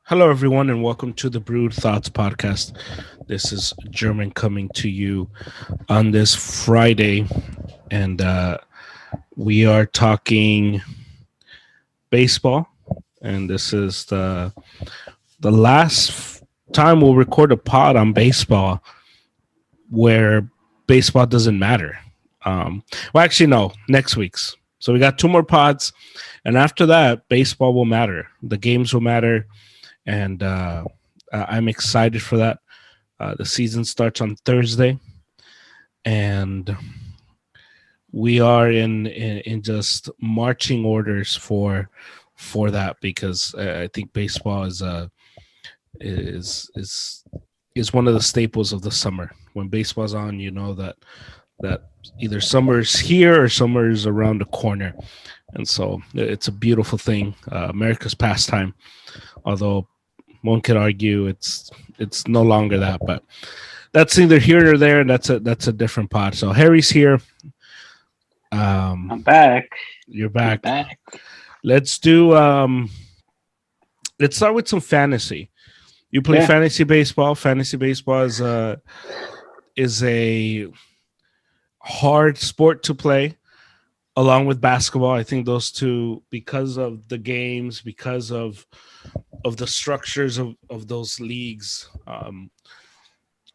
Hello, everyone, and welcome to the Brewed Thoughts podcast. This is German coming to you on this Friday, and we are talking baseball. And this is the last time we'll record a pod on baseball where baseball doesn't matter. Well, actually, no, next week's. So we got two more pods, and after that, baseball will matter. The games will matter. And I'm excited for that. The season starts on Thursday, and we are in just marching orders for that because I think baseball is one of the staples of the summer. When baseball's on, you know that either summer's here or summer's around the corner, and so it's a beautiful thing. America's pastime, although one could argue it's no longer that, but that's neither here nor there, and that's a different pod. So Harry's here. I'm back. You're back. Let's start with some fantasy. You play fantasy baseball. Fantasy baseball is a hard sport to play, along with basketball. I think those two, because of the games, because of the structures of those leagues,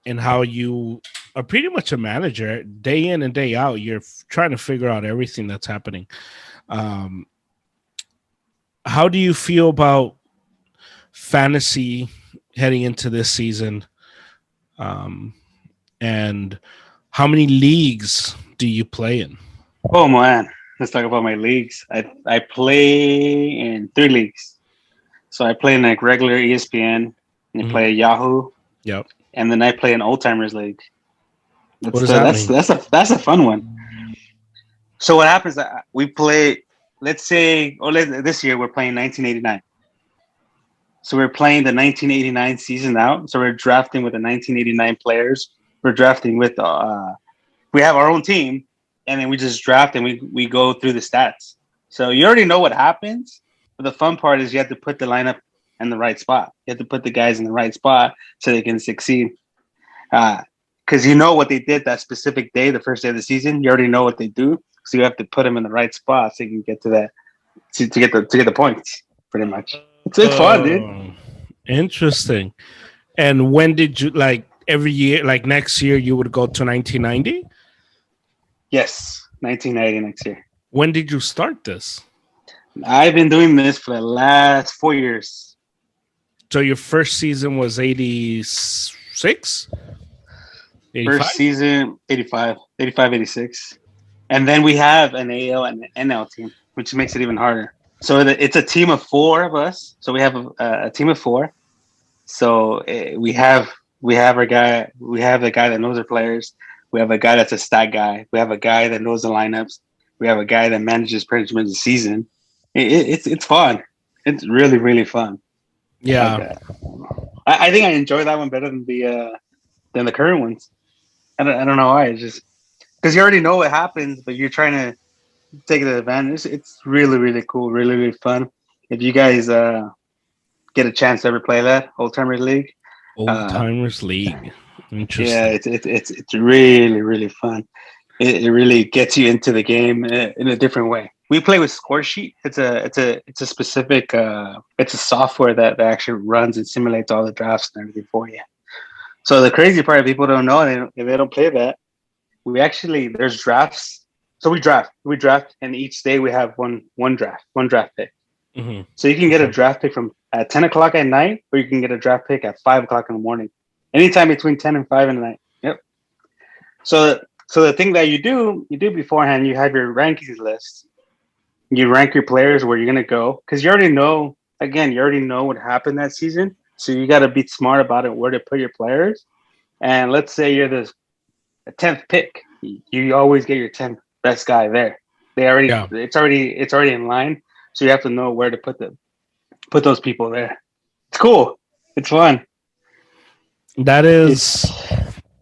and how you are pretty much a manager day in and day out. You're trying to figure out everything that's happening. How do you feel about fantasy heading into this season? And how many leagues do you play in? Oh man, let's talk about my leagues. I play in 3 leagues. So I play in like regular ESPN, and I play Yahoo. Yep. And then I play in Old Timers League. What does that mean? That's a fun one. So what happens? We play. Let's say, this year we're playing 1989. So we're playing the 1989 season out. So we're drafting with the 1989 players. We're drafting with we have our own team, and then we just draft and we go through the stats. So you already know what happens. But the fun part is you have to put the lineup in the right spot. You have to put the guys in the right spot so they can succeed. Because you know what they did that specific day, the first day of the season. You already know what they do, so you have to put them in the right spot so you can get to that to get the points. Pretty much, it's fun, dude. Interesting. And when did you, like, every year, like next year, you would go to 1990? Yes, 1990 next year. When did you start this? I've been doing this for the last 4 years. So your first season was 86? 85? First season, 85, 86. And then we have an AL and an NL team, which makes it even harder. So it's a team of 4 of us. So we have a team of 4. So we have our guy. We have a guy that knows our players. We have a guy that's a stat guy. We have a guy that knows the lineups. We have a guy that manages pretty much the season. It's fun. It's really, really fun. Yeah, I think I enjoy that one better than the current ones. I don't know why. It's just because you already know what happens, but you're trying to take the advantage. It's really, really cool. Really, really fun. If you guys get a chance to ever play that Old Timers League. Old Timers League. Interesting. Yeah, it's really, really fun. It really gets you into the game in a different way. We play with Score Sheet. It's a specific it's a software that actually runs and simulates all the drafts and everything for you. So the crazy part, people don't know, if they don't play that, there's drafts. So we draft, and each day we have one draft pick. Mm-hmm. So you can get a draft pick from at 10 o'clock at night, or you can get a draft pick at 5 o'clock in the morning. Anytime between 10 and 5 in the night. Yep. So the thing that you do beforehand, you have your rankings list. You rank your players where you're gonna go, because you already know what happened that season. So you got to be smart about it, where to put your players. And let's say you're the 10th pick, you always get your 10th best guy there. It's already in line. So you have to know where to put those people there. It's cool. It's fun. That is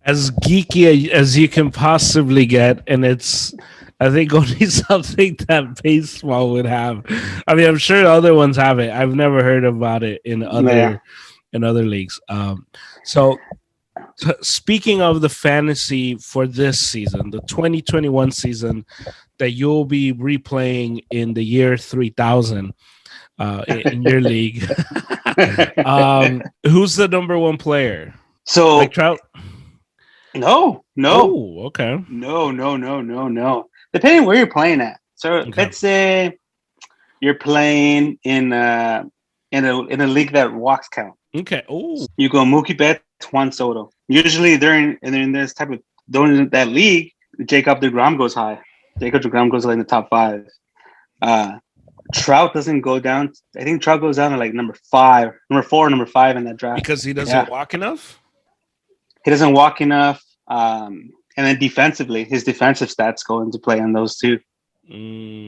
as geeky as you can possibly get, and it's I think only something that baseball would have. I mean, I'm sure other ones have it. I've never heard about it in Yeah. other leagues. So speaking of the fantasy for this season, the 2021 season that you'll be replaying in the year 3000 in your league, who's the number one player? So Mike Trout? no. Oh, okay. No. Depending where you're playing at. So Okay. let's say you're playing in a league that walks count. Okay. Oh, You go Mookie Betts, Juan Soto. Usually during this type of during that league, Jacob deGrom goes high. Jacob deGrom goes like in the top 5. Trout doesn't go down. I think Trout goes down to like number 4, number 5 in that draft because he doesn't walk enough. He doesn't walk enough. And then defensively, his defensive stats go into play on those too.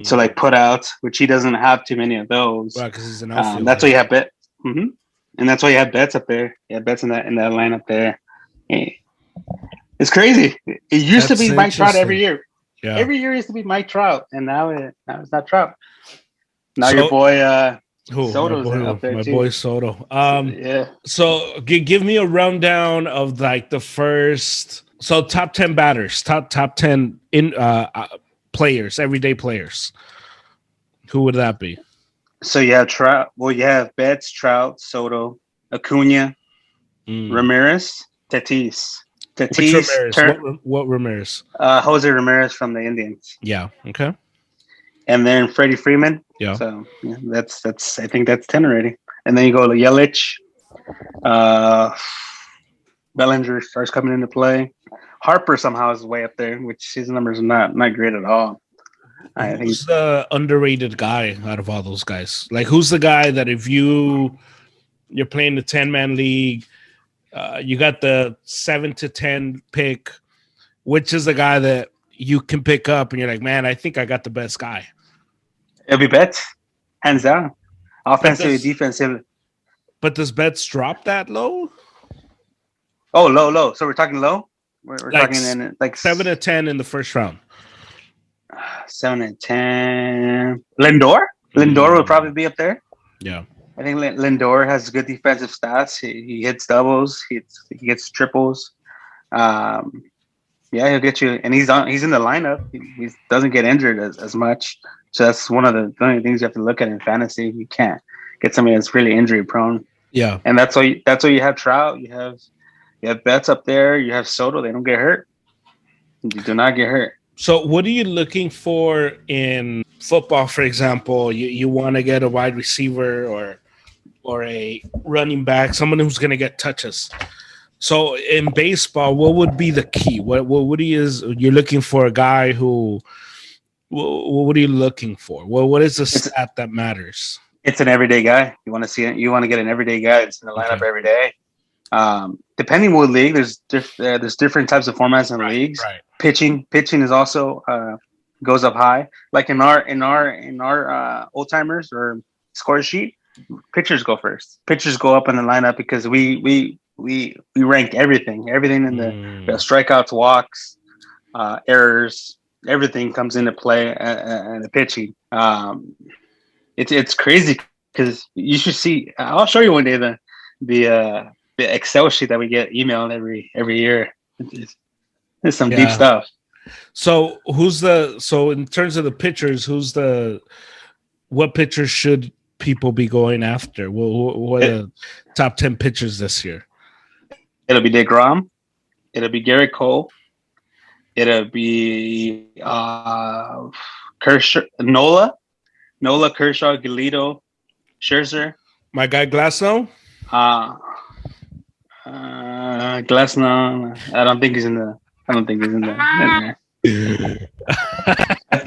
So like put out, which he doesn't have too many of those. Right, because he's an outfielder. That's why you have bet. Mm-hmm. And that's why you have bets up there. Yeah, bets in that lineup there. It's crazy. It used to be Mike Trout every year. Yeah. Every year used to be Mike Trout, and now it's not Trout. Now your boy Soto's up there my too. Boy Soto. Yeah. So give me a rundown of like the first. So top 10 batters, top 10 in players, everyday players. Who would that be? So you have Trout. Well, you have Betts, Trout, Soto, Acuna, Ramirez, Tatis. Ramirez? What Ramirez? Jose Ramirez from the Indians. Yeah. Okay. And then Freddie Freeman. Yeah. So yeah, that's I think that's 10 already. And then you go to Yelich. Bellinger starts coming into play. Harper somehow is way up there, which his numbers are not great at all. I think who's the underrated guy out of all those guys? Like, who's the guy that if you're playing the 10-man league, you got the 7 to 10 pick, which is the guy that you can pick up and you're like, man, I think I got the best guy. It'll be Betts, hands down. Offensive, defensive. But does Betts drop that low? Oh, low. So we're talking low? We're like talking in like 7 to 10 in the first round. 7 and 10. Lindor would probably be up there. Yeah. I think Lindor has good defensive stats. He hits doubles. He gets triples. Yeah, he'll get you. And he's in the lineup. He doesn't get injured as much. So that's one of the only things you have to look at in fantasy. You can't get somebody that's really injury prone. Yeah. And that's why you have Trout. You have Betts up there. You have Soto. They don't get hurt. You do not get hurt. So what are you looking for in football, for example? You want to get a wide receiver or a running back, someone who's going to get touches. So in baseball, what would be the key? What you're looking for a guy who what are you looking for? What is the stat that matters? It's an everyday guy. You want to see it. You want to get an everyday guy that's in the lineup every day. Depending what league, there's different types of formats in leagues. Right. Pitching is also goes up high. Like in our old timers or score sheet, pitchers go first. Pitchers go up in the lineup because we rank everything in the strikeouts, walks, errors, everything comes into play and the pitching. It's crazy because you should see. I'll show you one day the Excel sheet that we get emailed every year. It's some deep stuff. So in terms of the pitchers, what pitchers should people be going after? What are the top 10 pitchers this year? It'll be DeGrom. It'll be Garrett Cole. It'll be Kershaw, Nola, Kershaw, Giolito, Scherzer. My guy Glasnow. Glasnow. I don't think he's in there.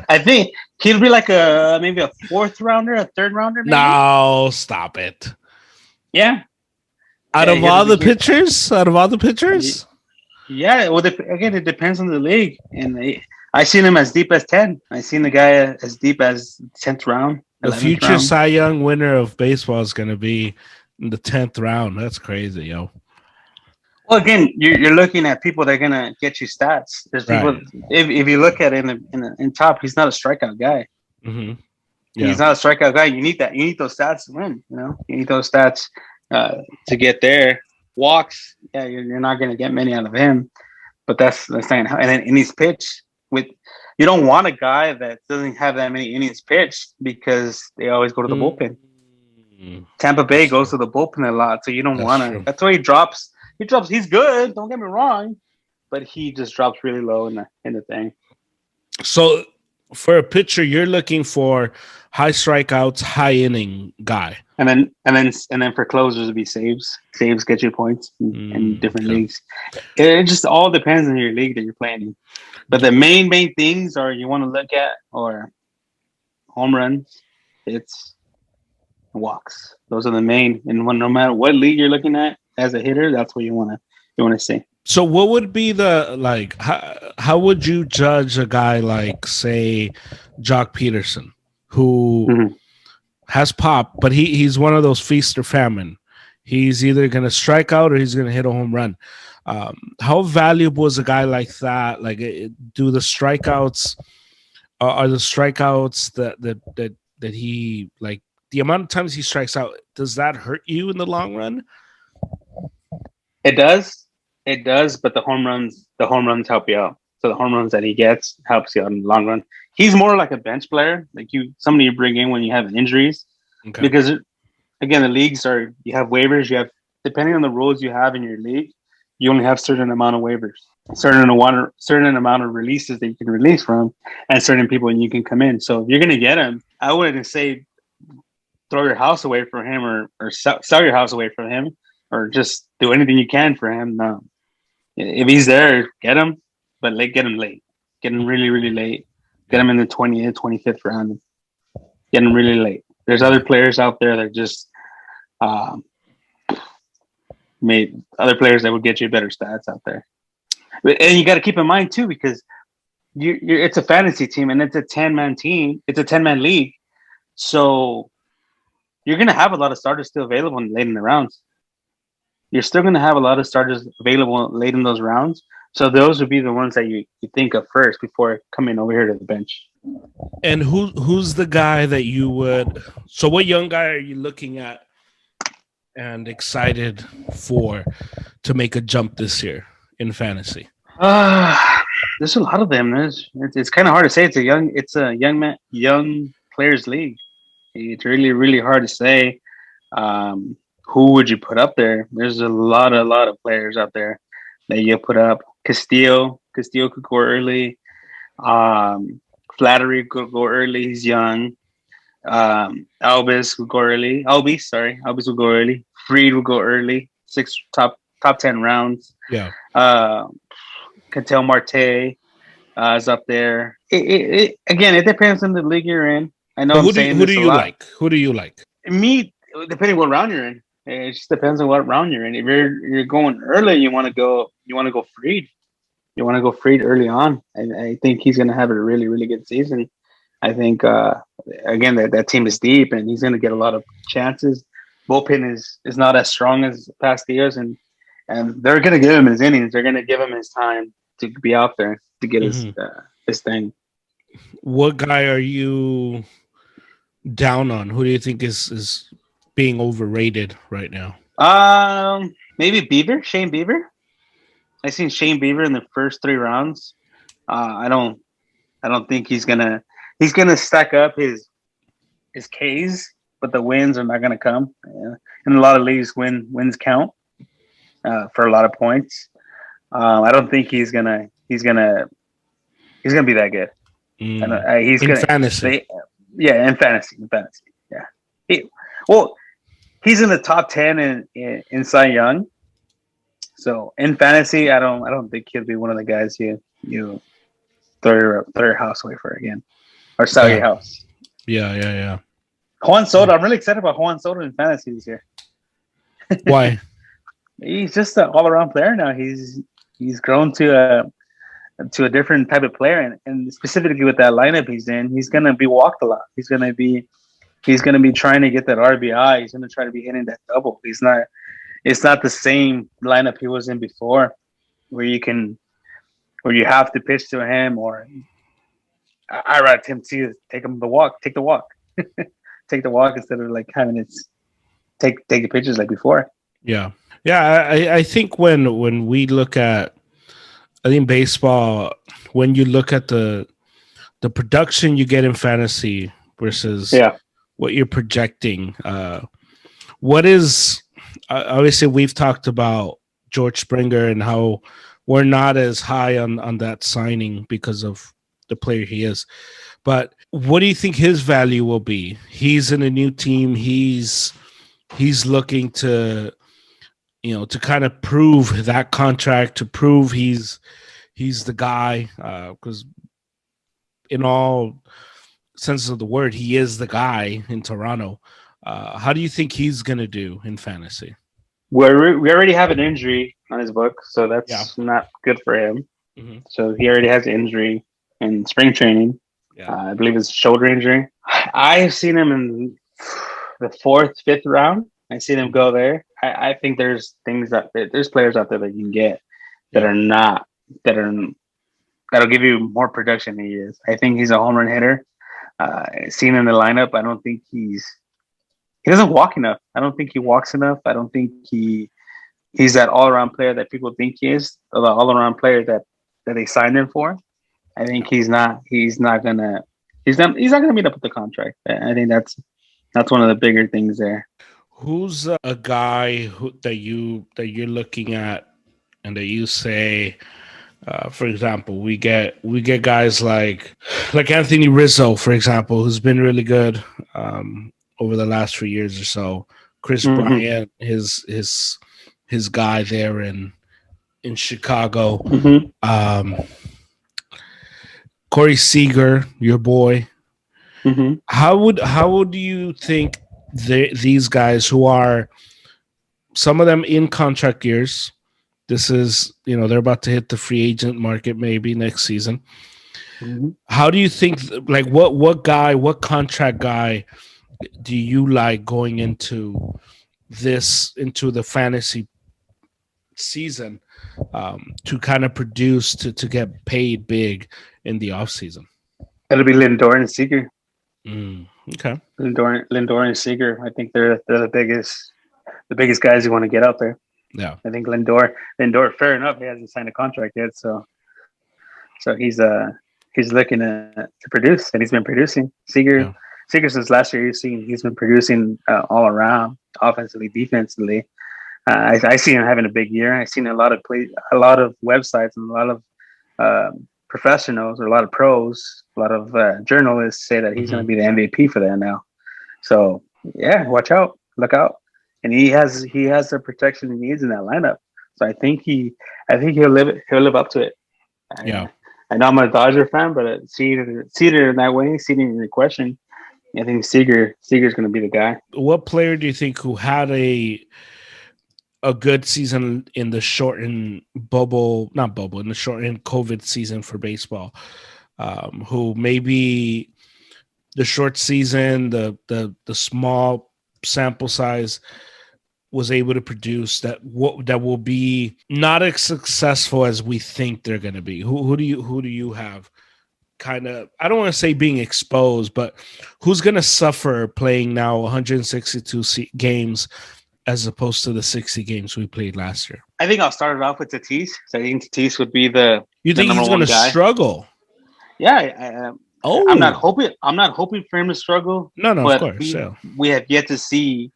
I think he'll be like maybe a 4th rounder, a 3rd rounder. Maybe? No, stop it. Yeah. Out of all the pitchers? Yeah. Well, again, it depends on the league. And I seen him as deep as 10. I seen the guy as deep as 10th round. The future round. Cy Young winner of baseball is going to be in the 10th round. That's crazy, yo. Well, again, you're looking at people that are gonna get you stats. There's people. Right. If you look at it in top, he's not a strikeout guy. Hmm. He's Yeah. not a strikeout guy. You need that. You need those stats to win. You need those stats to get there. Walks, yeah, you're not gonna get many out of him. But that's saying. And then in his pitch, with you don't want a guy that doesn't have that many innings pitched because they always go to the bullpen. Tampa Bay That's goes true. to the bullpen a lot, so you don't That's want to. true. That's why he drops. He drops. He's good. Don't get me wrong, but he just drops really low in the thing. So for a pitcher, you're looking for high strikeouts, high inning guy. And then for closers, it'd be saves. Saves get you points in different Okay. leagues. It just all depends on your league that you're playing in. But the main things are you want to look at or home runs, hits, walks. Those are the main. And no matter what league you're looking at as a hitter, that's what you want to see. So what would be the like? How would you judge a guy like, say, Jock Peterson, who Mm-hmm. has pop, but he's one of those feast or famine. He's either going to strike out or he's going to hit a home run. How valuable is a guy like that? Like, do the strikeouts are the strikeouts that he like the amount of times he strikes out? Does that hurt you in the long run? It does. It does, but the home runs help you out. So the home runs that he gets helps you out in the long run. He's more like a bench player, like somebody you bring in when you have injuries, Okay. because again, the leagues you have waivers. You have depending on the rules you have in your league, you only have certain amount of waivers, certain amount of releases that you can release from, and certain people you can come in. So if you're gonna get him, I wouldn't say throw your house away from him or sell your house away from him or just do anything you can for him. No, if he's there, get him, but get him late. Get him really, really late. Get him in the 20th, 25th round. Get him really late. There's other players out there that just made other players that would get you better stats out there. And you got to keep in mind too, because it's a fantasy team and it's a 10-man team. It's a 10-man league, so you're gonna have a lot of starters still available late in the rounds. You're still gonna have a lot of starters available late in those rounds. So those would be the ones that you think of first before coming over here to the bench. And who's the guy that you would? So what young guy are you looking at and excited for to make a jump this year in fantasy? There's a lot of them. It's kind of hard to say. It's a young players league. It's really, really hard to say. Who would you put up there? There's a lot of players out there that you put up. Castillo could go early. Flattery could go early. He's young. Albis would go early. Albis would go early. Freed would go early. Top 10 rounds. Yeah. Cattell Marte is up there. Again, it depends on the league you're in. I know But I'm saying who this do a you lot. like? Who do you like? Me, depending what round you're in, it just depends on what round you're in. If you're going early, you want to go Freed. You want to go Freed early on. I think he's going to have a really, really good season. I think again that team is deep and he's going to get a lot of chances. Bullpen is not as strong as past years, and they're going to give him his innings. They're going to give him his time to be out there to get his thing. What guy are you down on? Who do you think is being overrated right now? Maybe Shane Bieber. I seen Shane Bieber in the first 3 rounds. I don't think he's gonna stack up his Ks, but the wins are not gonna come. In a lot of leagues, wins count for a lot of points. I don't think he's gonna be that good. He's In gonna fantasy. in fantasy, yeah. He's in the top 10 in Cy Young. So in fantasy, I don't think he'll be one of the guys you throw your house away for again or sell your house. Yeah. Juan Soto, I'm really excited about Juan Soto in fantasy this year. Why? He's just an all around player now. He's grown to a different type of player, and specifically with that lineup he's in, he's gonna be walked a lot. He's gonna be trying to get that RBI. He's gonna try to be hitting that double. He's not. it's not the same lineup he was in before, where you have to pitch to him, or I rather him to take the walk, take the walk instead of like having it take the pitches like before. Yeah. Yeah. I think when we look at, I think baseball, when you look at the production you get in fantasy versus Yeah, what you're projecting, what is, obviously we've talked about George Springer and how we're not as high on that signing because of the player he is. But what do you think his value will be? He's in a new team. He's looking to, to kind of prove that contract, to prove he's the guy, because in all senses of the word, he is the guy in Toronto. How do you think he's going to do in fantasy? we already have an injury on his book, so that's not good for him. Mm-hmm. So he already has an injury in spring training. Yeah. I believe it's a shoulder injury. I've seen him in the 4th, 5th round. I seen him go there. I think there's players out there that you can get that are not that'll give you more production than he is. I think he's a home run hitter. Seen in the lineup, I don't think he doesn't walk enough. I don't think he walks enough. I don't think he's that all around player that people think he is, or the all around player that they signed him for. I think he's not gonna meet up with the contract. I think that's one of the bigger things there. Who's a guy that you're looking at and that you say, for example, we get guys like Anthony Rizzo, for example, who's been really good over the last 3 years or so. Chris Bryant, his guy there in Chicago. Corey Seager, your boy. How would you think these guys, who are some of them in contract years, this is, they're about to hit the free agent market maybe next season. How do you think, like, what contract guy do you like going into the fantasy season to kind of produce, to get paid big in the off season? It'll be Lindor and Seager. Okay. Lindor and Seager. I think they're the biggest guys you want to get out there. Yeah. I think Lindor, fair enough, he hasn't signed a contract yet, so he's looking to produce, and he's been producing. Seager since last year, he's been producing all around, offensively, defensively. I see him having a big year. I've seen a lot of websites and a lot of professionals, or a lot of pros, a lot of journalists say that he's going to be the MVP for that now. So yeah, watch out, look out, and he has the protection he needs in that lineup. So I think he'll live up to it. I know I'm a Dodger fan, but seeing it in that way, seeing it in the question, I think Seager's going to be the guy. What player do you think who had a good season in the shortened in the shortened COVID season for baseball, who maybe the short season, the small sample size, was able to produce that will be not as successful as we think they're going to be? Who do you have? Kind of, I don't want to say being exposed, but who's going to suffer playing now 162 games as opposed to the 60 games we played last year? I think I'll start it off with Tatis. So I think Tatis would be the You think he's going to struggle? Yeah. I'm not hoping for him to struggle. No, of course. We have yet to see.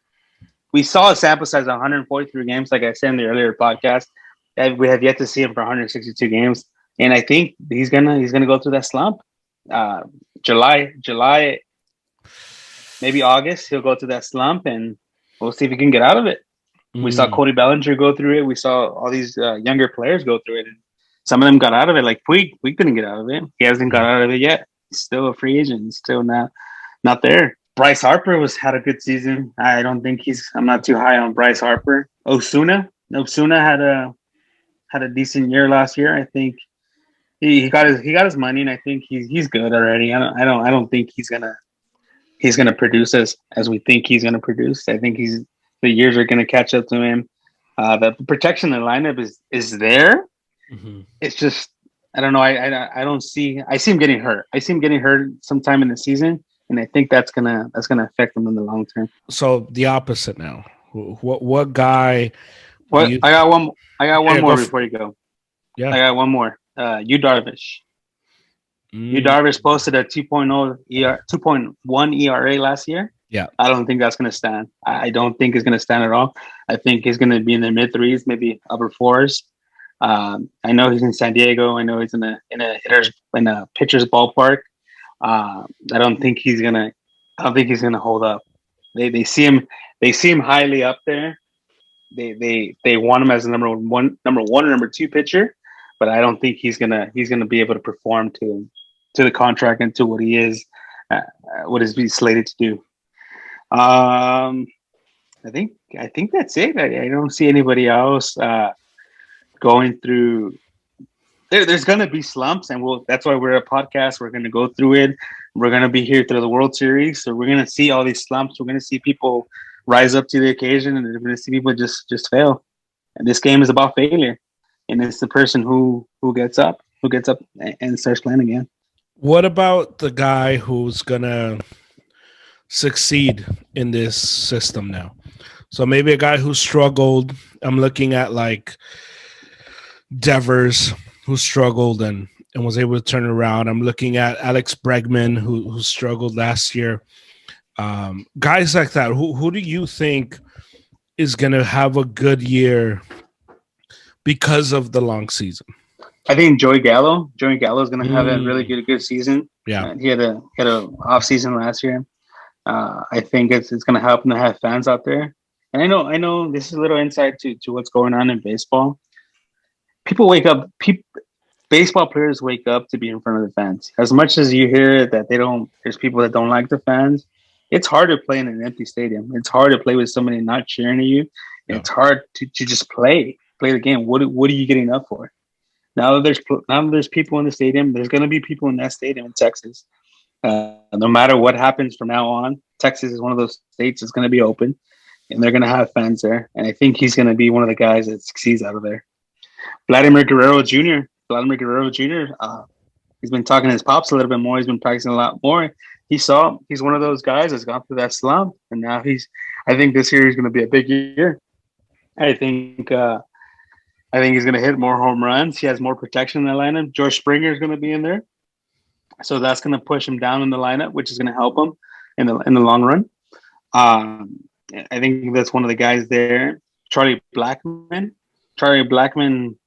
We saw a sample size of 143 games, like I said in the earlier podcast. And we have yet to see him for 162 games, and I think he's gonna go through that slump. July, maybe August, he'll go through that slump, and we'll see if he can get out of it. We saw Cody Bellinger go through it. We saw all these younger players go through it, and some of them got out of it. Like Puig couldn't get out of it. He hasn't got out of it yet. He's still a free agent. He's still not there. Bryce Harper had a good season. I'm not too high on Bryce Harper. Osuna had a decent year last year. I think he got his money, and I think he's good already. I don't think he's gonna produce as we think he's gonna produce. I think the years are gonna catch up to him. The protection in the lineup is there. Mm-hmm. It's just I don't know. I don't see. I see him getting hurt. I see him getting hurt sometime in the season, and I think that's gonna affect him in the long term. So the opposite now. What guy do What you? I got one. I got one Yeah, more before you go. yeah. I got one more. You Darvish. You Mm, Darvish posted a 2.1 ERA last year. yeah. I don't think that's going to stand. I don't think it's going to stand at all. I think he's going to be in the mid threes, maybe upper fours. I know he's in San Diego. I know he's in a pitcher's ballpark. I don't think he's gonna. I don't think he's gonna hold up. They see him. They see him highly up there. They want him as a number one or number two pitcher, but I don't think he's gonna be able to perform to the contract and to what he is, what is being slated to do. I think that's it. I don't see anybody else going through. There's gonna be slumps, and that's why we're a podcast. We're gonna go through it. We're gonna be here through the World Series, so we're gonna see all these slumps. We're gonna see people rise up to the occasion, and we're gonna see people just fail. And this game is about failure, and it's the person who gets up and starts playing again. What about the guy who's gonna succeed in this system now? So maybe a guy who struggled. I'm looking at like Devers, who struggled and was able to turn around. I'm looking at Alex Bregman, who struggled last year. Guys like that. Who do you think is going to have a good year because of the long season? I think Joey Gallo. Joey Gallo is going to have a really good season. Yeah, he had a off season last year. I think it's going to help him to have fans out there. And I know this is a little insight to what's going on in baseball. People wake up. Baseball players wake up to be in front of the fans. As much as you hear that there's people that don't like the fans. It's hard to play in an empty stadium. It's hard to play with somebody not cheering at you. Yeah. It's hard to just play the game. What are you getting up for? Now that there's people in the stadium, there's going to be people in that stadium in Texas. No matter what happens from now on, Texas is one of those states that's going to be open, and they're going to have fans there. And I think he's going to be one of the guys that succeeds out of there. Vladimir Guerrero Jr. He's been talking to his pops a little bit more. He's been practicing a lot more. He's one of those guys that's gone through that slump, and now I think this year is going to be a big year. I think he's going to hit more home runs. He has more protection in the lineup. George Springer is going to be in there, so that's going to push him down in the lineup, which is going to help him in the long run. I think that's one of the guys there. Charlie Blackmon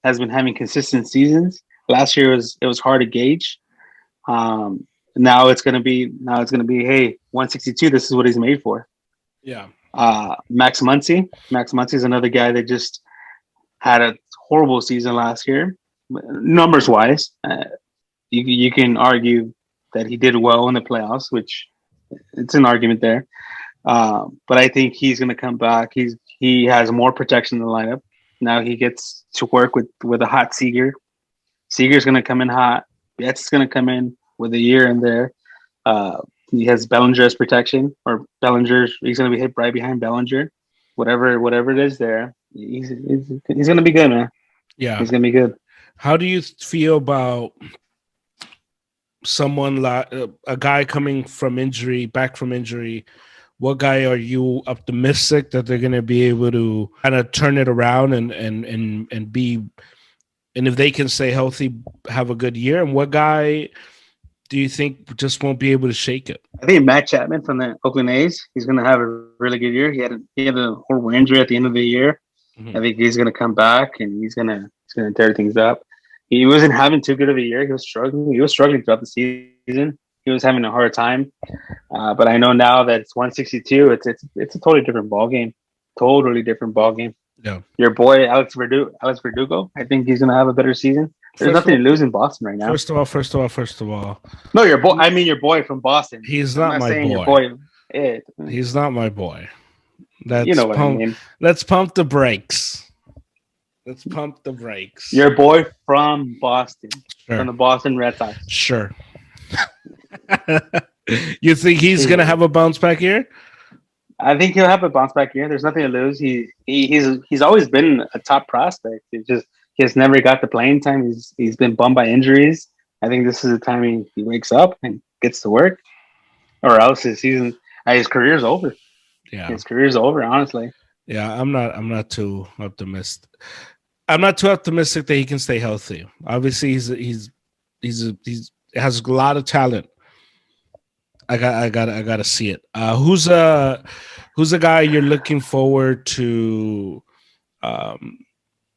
has been having consistent seasons. Last year it was hard to gauge. Now it's gonna be hey, 162. This is what he's made for. Yeah. Max Muncy is another guy that just had a horrible season last year, numbers wise. You can argue that he did well in the playoffs, which it's an argument there. But I think he's gonna come back. He has more protection in the lineup. Now he gets to work with a hot Seager. Seager's going to come in hot. Betts is going to come in with a year in there. He has Bellinger as protection, or he's going to be hit right behind Bellinger. Whatever it is there, he's going to be good, man. Yeah. He's going to be good. How do you feel about someone like a guy coming back from injury? What guy are you optimistic that they're going to be able to kind of turn it around and be, and if they can stay healthy, have a good year? And what guy do you think just won't be able to shake it? I think Matt Chapman from the Oakland A's, he's going to have a really good year. He had a horrible injury at the end of the year. Mm-hmm. I think he's going to come back and he's going to tear things up. He wasn't having too good of a year. He was struggling throughout the season. He was having a hard time, but I know now that it's 162. It's a totally different ball game. Yeah, your boy Alex Verdugo. I think he's gonna have a better season. There's nothing to lose in Boston right now. First of all. No, your boy. I mean your boy from Boston. He's not my boy. Your boy. Yeah. He's not my boy. You know what I mean. Let's pump the brakes. Your boy from Boston, sure. From the Boston Red Sox. Sure. You think he's going to have a bounce back here? I think he'll have a bounce back year. There's nothing to lose. He's always been a top prospect. It's just he has never got the playing time. He's been bummed by injuries. I think this is the time he wakes up and gets to work, or else his career's over. Yeah, His career's over. Honestly, yeah. I'm not too optimistic. I'm not too optimistic that he can stay healthy. Obviously, he's has a lot of talent. I got to see it. Who's a guy you're looking forward to?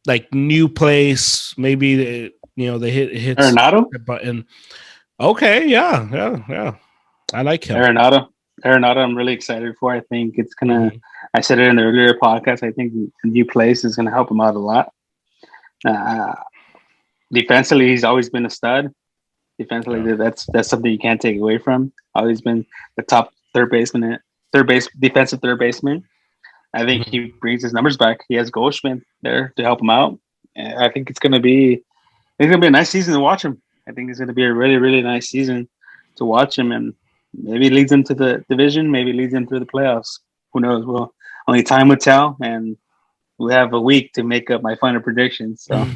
Like new place, maybe they hits Arenado. the button. Okay, yeah. I like him. Arenado. I'm really excited for. I think it's gonna. I said it in the earlier podcast. I think the new place is gonna help him out a lot. Uh, Defensively, he's always been a stud. Defensively, that's something you can't take away from. Always been the top defensive third baseman. I think he brings his numbers back. He has Goldschmidt there to help him out. And I think it's gonna be a nice season to watch him. I think it's gonna be a really, really nice season to watch him, and maybe leads him to the division, maybe leads him through the playoffs. Who knows? Well, only time will tell, and we have a week to make up my final predictions. So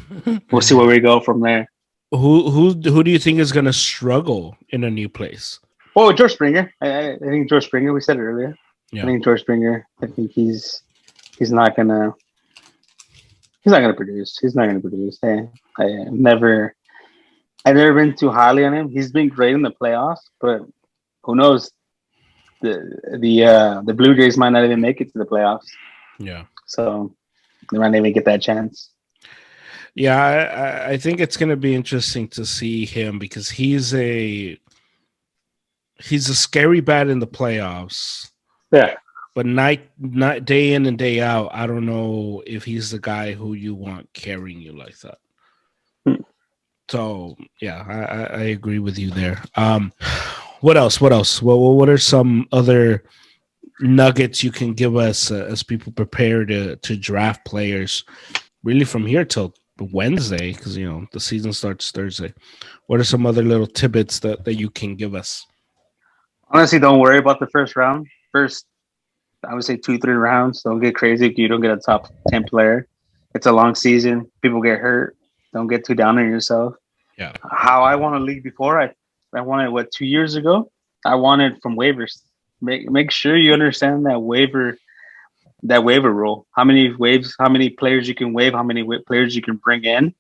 we'll see where we go from there. Who do you think is going to struggle in a new place? Oh, George Springer. I think George Springer. We said it earlier. Yeah. I think George Springer. I think he's not gonna produce. He's not gonna produce. I've never been too highly on him. He's been great in the playoffs, but who knows? The Blue Jays might not even make it to the playoffs. Yeah. So they might not even get that chance. Yeah, I think it's going to be interesting to see him because he's a scary bat in the playoffs. Yeah. But night day in and day out, I don't know if he's the guy who you want carrying you like that. So yeah, I agree with you there. What else? Well, what are some other nuggets you can give us as people prepare to draft players? Really, from here till Wednesday, because the season starts Thursday. What are some other little tidbits that you can give us? Honestly, don't worry about the first round. First, I would say 2-3 rounds. Don't get crazy if you don't get a top 10 player. It's a long season. People get hurt. Don't get too down on yourself. Yeah. How I won a league before, I won it 2 years ago. I won it from waivers. Make sure you understand that waiver rule. How many players you can waive, how many players you can bring in,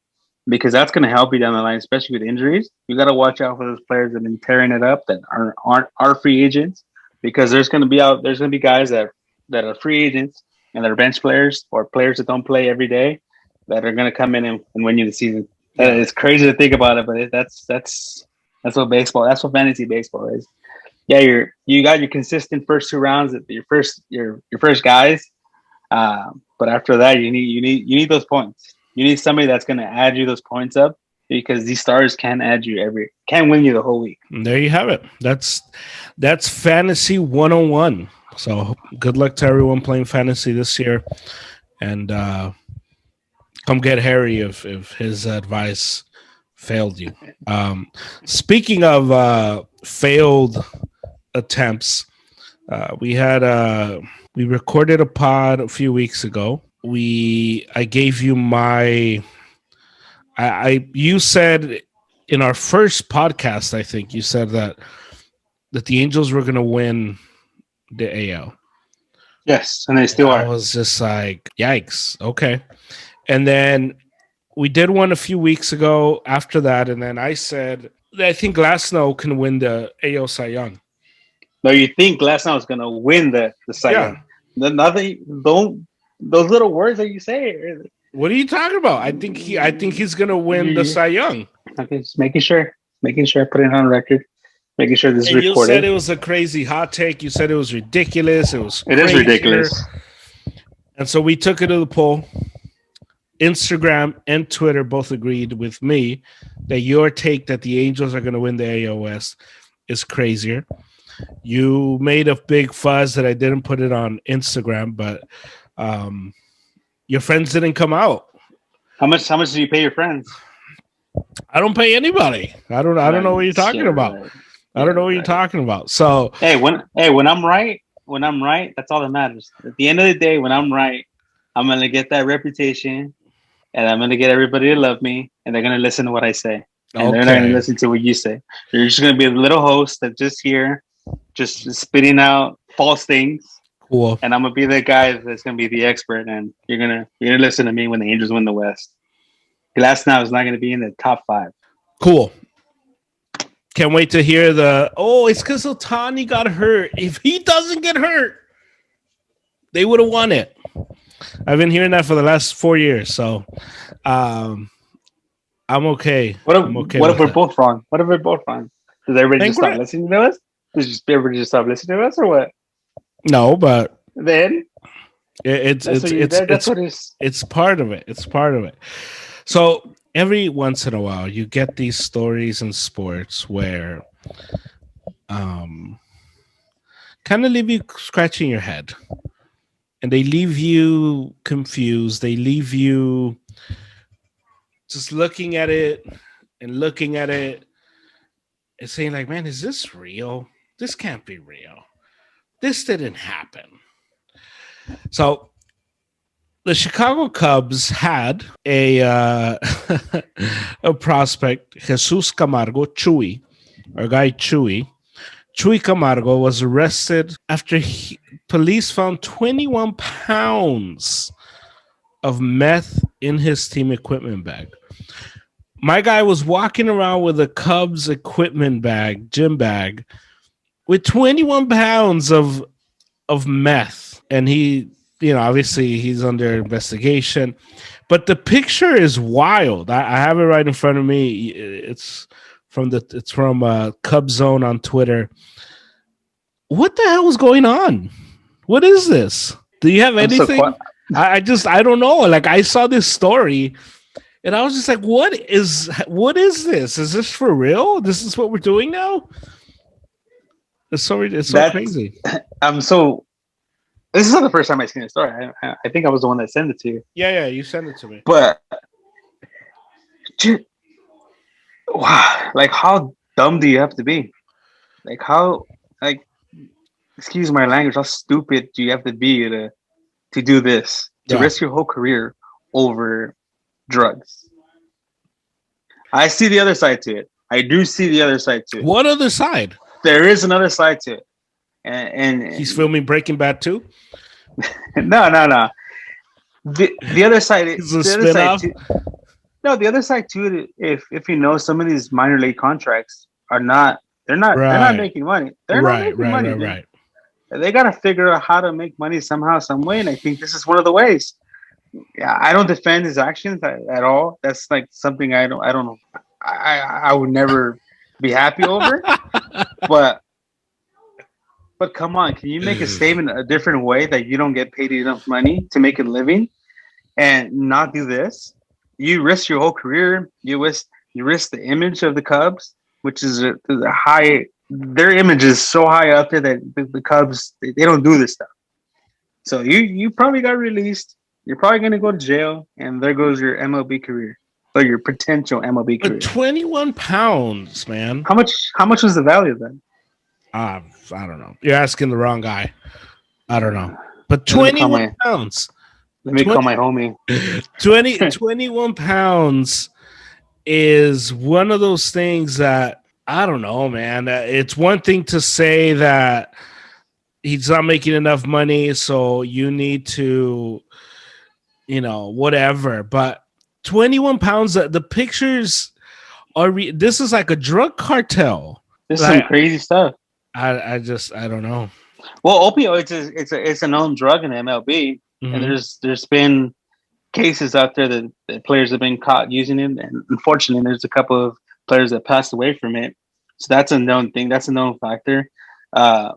because that's going to help you down the line, especially with injuries. You got to watch out for those players that have been tearing it up that aren't free agents, because there's going to be guys that are free agents and that are bench players or players that don't play every day that are going to come in and win you the season. It's crazy to think about it, but that's what fantasy baseball is. Yeah, you got your consistent first 2 rounds, your first guys, but after that you need those points. You need somebody that's going to add you those points up, because these stars can win you the whole week. And there you have it. That's fantasy 101. So good luck to everyone playing fantasy this year, and come get Harry if his advice failed you. Speaking of failed attempts, we recorded a pod a few weeks ago. I gave you you said in our first podcast, I think you said that the Angels were going to win the AL. Yes, and they still are. I was just like, yikes. Okay. And then we did one a few weeks ago after that, and then I said I think Glasnow can win the AL Cy Young. No, you think Glasnow is going to win the Cy Young? Those little words that you say. What are you talking about? I think he's going to win the Cy Young. Okay, just making sure, putting it on record, making sure this is recorded. You said it was a crazy hot take. You said it was ridiculous. It is ridiculous. And so we took it to the poll. Instagram and Twitter both agreed with me that your take that the Angels are going to win the AL West is crazier. You made a big fuss that I didn't put it on Instagram, but your friends didn't come out. How much do you pay your friends? I don't pay anybody. I don't know what you're talking about. I don't know what you're talking about. So when I'm right, when I'm right, that's all that matters. At the end of the day, when I'm right, I'm gonna get that reputation, and I'm gonna get everybody to love me, and they're gonna listen to what I say, and they're not gonna Okay. listen to what you say. You're just gonna be a little host that's just here, just spitting out false things, Cool. and I'm gonna be the guy that's gonna be the expert, and you're gonna listen to me when the Angels win the West. Last night is not gonna be in the top 5. Cool. Can't wait to hear it's because Otani got hurt. If he doesn't get hurt, they would have won it. I've been hearing that for the last 4 years, so I'm okay. What if, I'm okay what with if we're that. both wrong? What if we're both wrong? Does everybody just stop listening to us? Does everybody just stop listening to us, or what? No, but Then it's part of it. It's part of it. So every once in a while, you get these stories in sports where, kind of leave you scratching your head, and they leave you confused. They leave you just looking at it and saying like, "Man, is this real? This can't be real. This didn't happen." So the Chicago Cubs had a a prospect, Jesus Camargo, Chewy, our guy Chewy. Chewy Camargo was arrested after police found 21 pounds of meth in his team equipment bag. My guy was walking around with a Cubs equipment bag, gym bag, with 21 pounds of meth, and he, obviously he's under investigation, but the picture is wild. I have it right in front of me. It's from Cub Zone on Twitter. What the hell is going on? What is this? Do you have anything? I don't know. Like, I saw this story and I was just like, what is this? Is this for real? This is what we're doing now? It's so crazy. This is not the first time I've seen this story. I think I was the one that sent it to you. Yeah, you sent it to me. But, wow, like, how dumb do you have to be? Like, excuse my language, how stupid do you have to be to do this? To risk your whole career over drugs? I see the other side to it. I do see the other side to it. What other side? There is another side to it. And he's filming Breaking Bad too? No. The other side is the spin-off? The other side too. If some of these minor league contracts they're not making money. They're not making money. Right. They got to figure out how to make money somehow, some way, and I think this is one of the ways. Yeah, I don't defend his actions at all. That's like something I don't know. I would never be happy over. But come on, can you make a statement a different way that you don't get paid enough money to make a living and not do this? You risk your whole career. You risk the image of the Cubs, which is a high. Their image is so high up there that the Cubs they don't do this stuff. So you probably got released. You're probably going to go to jail, and there goes your MLB career or your potential MLB career. But 21 pounds, man. How much was the value of that? I don't know. You're asking the wrong guy. I don't know. But 21 pounds. Let me call my homie. 21 pounds is one of those things that, I don't know, man. It's one thing to say that he's not making enough money, so you need to, whatever. But 21 pounds, the pictures are, this is like a drug cartel. This is some crazy stuff. I don't know. Well, opioids it's a known drug in MLB, mm-hmm. and there's been cases out there that players have been caught using it, and unfortunately, there's a couple of players that passed away from it. So that's a known thing. That's a known factor. The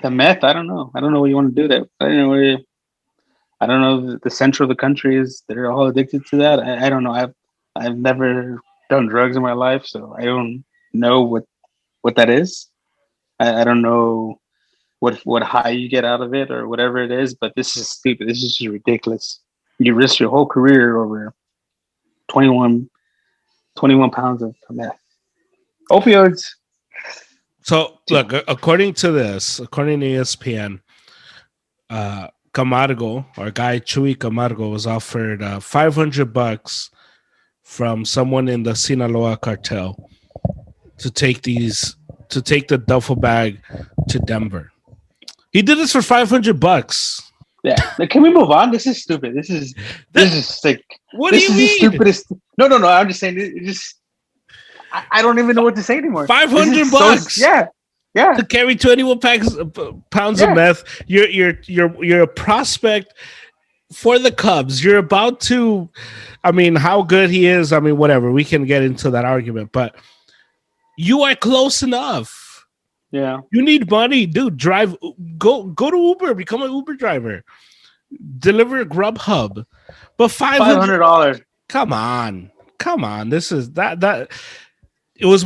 meth, I don't know. I don't know what you want to do there. I don't know. The center of the country they're all addicted to that. I don't know. I've never done drugs in my life, so I don't know what that is. I don't know what high you get out of it or whatever it is, but this is stupid. This is just ridiculous. You risk your whole career over 21 pounds of meth. Opioids. So, look, according to ESPN, Camargo, our guy Chuy Camargo, was offered $500 from someone in the Sinaloa cartel to take the duffel bag to Denver. He did this for $500. Yeah. Can we move on? This is stupid. This is sick. What This do you is the mean? stupidest. No. I'm just saying. It just. I don't even know what to say anymore. $500. Yeah. To carry 21 pounds of meth. You're a prospect for the Cubs. You're about to. I mean, how good he is. I mean, whatever. We can get into that argument, but you are close enough. Yeah. You need money, dude. Drive. Go to Uber. Become an Uber driver. Deliver Grubhub. But $500. Come on. This is that. It was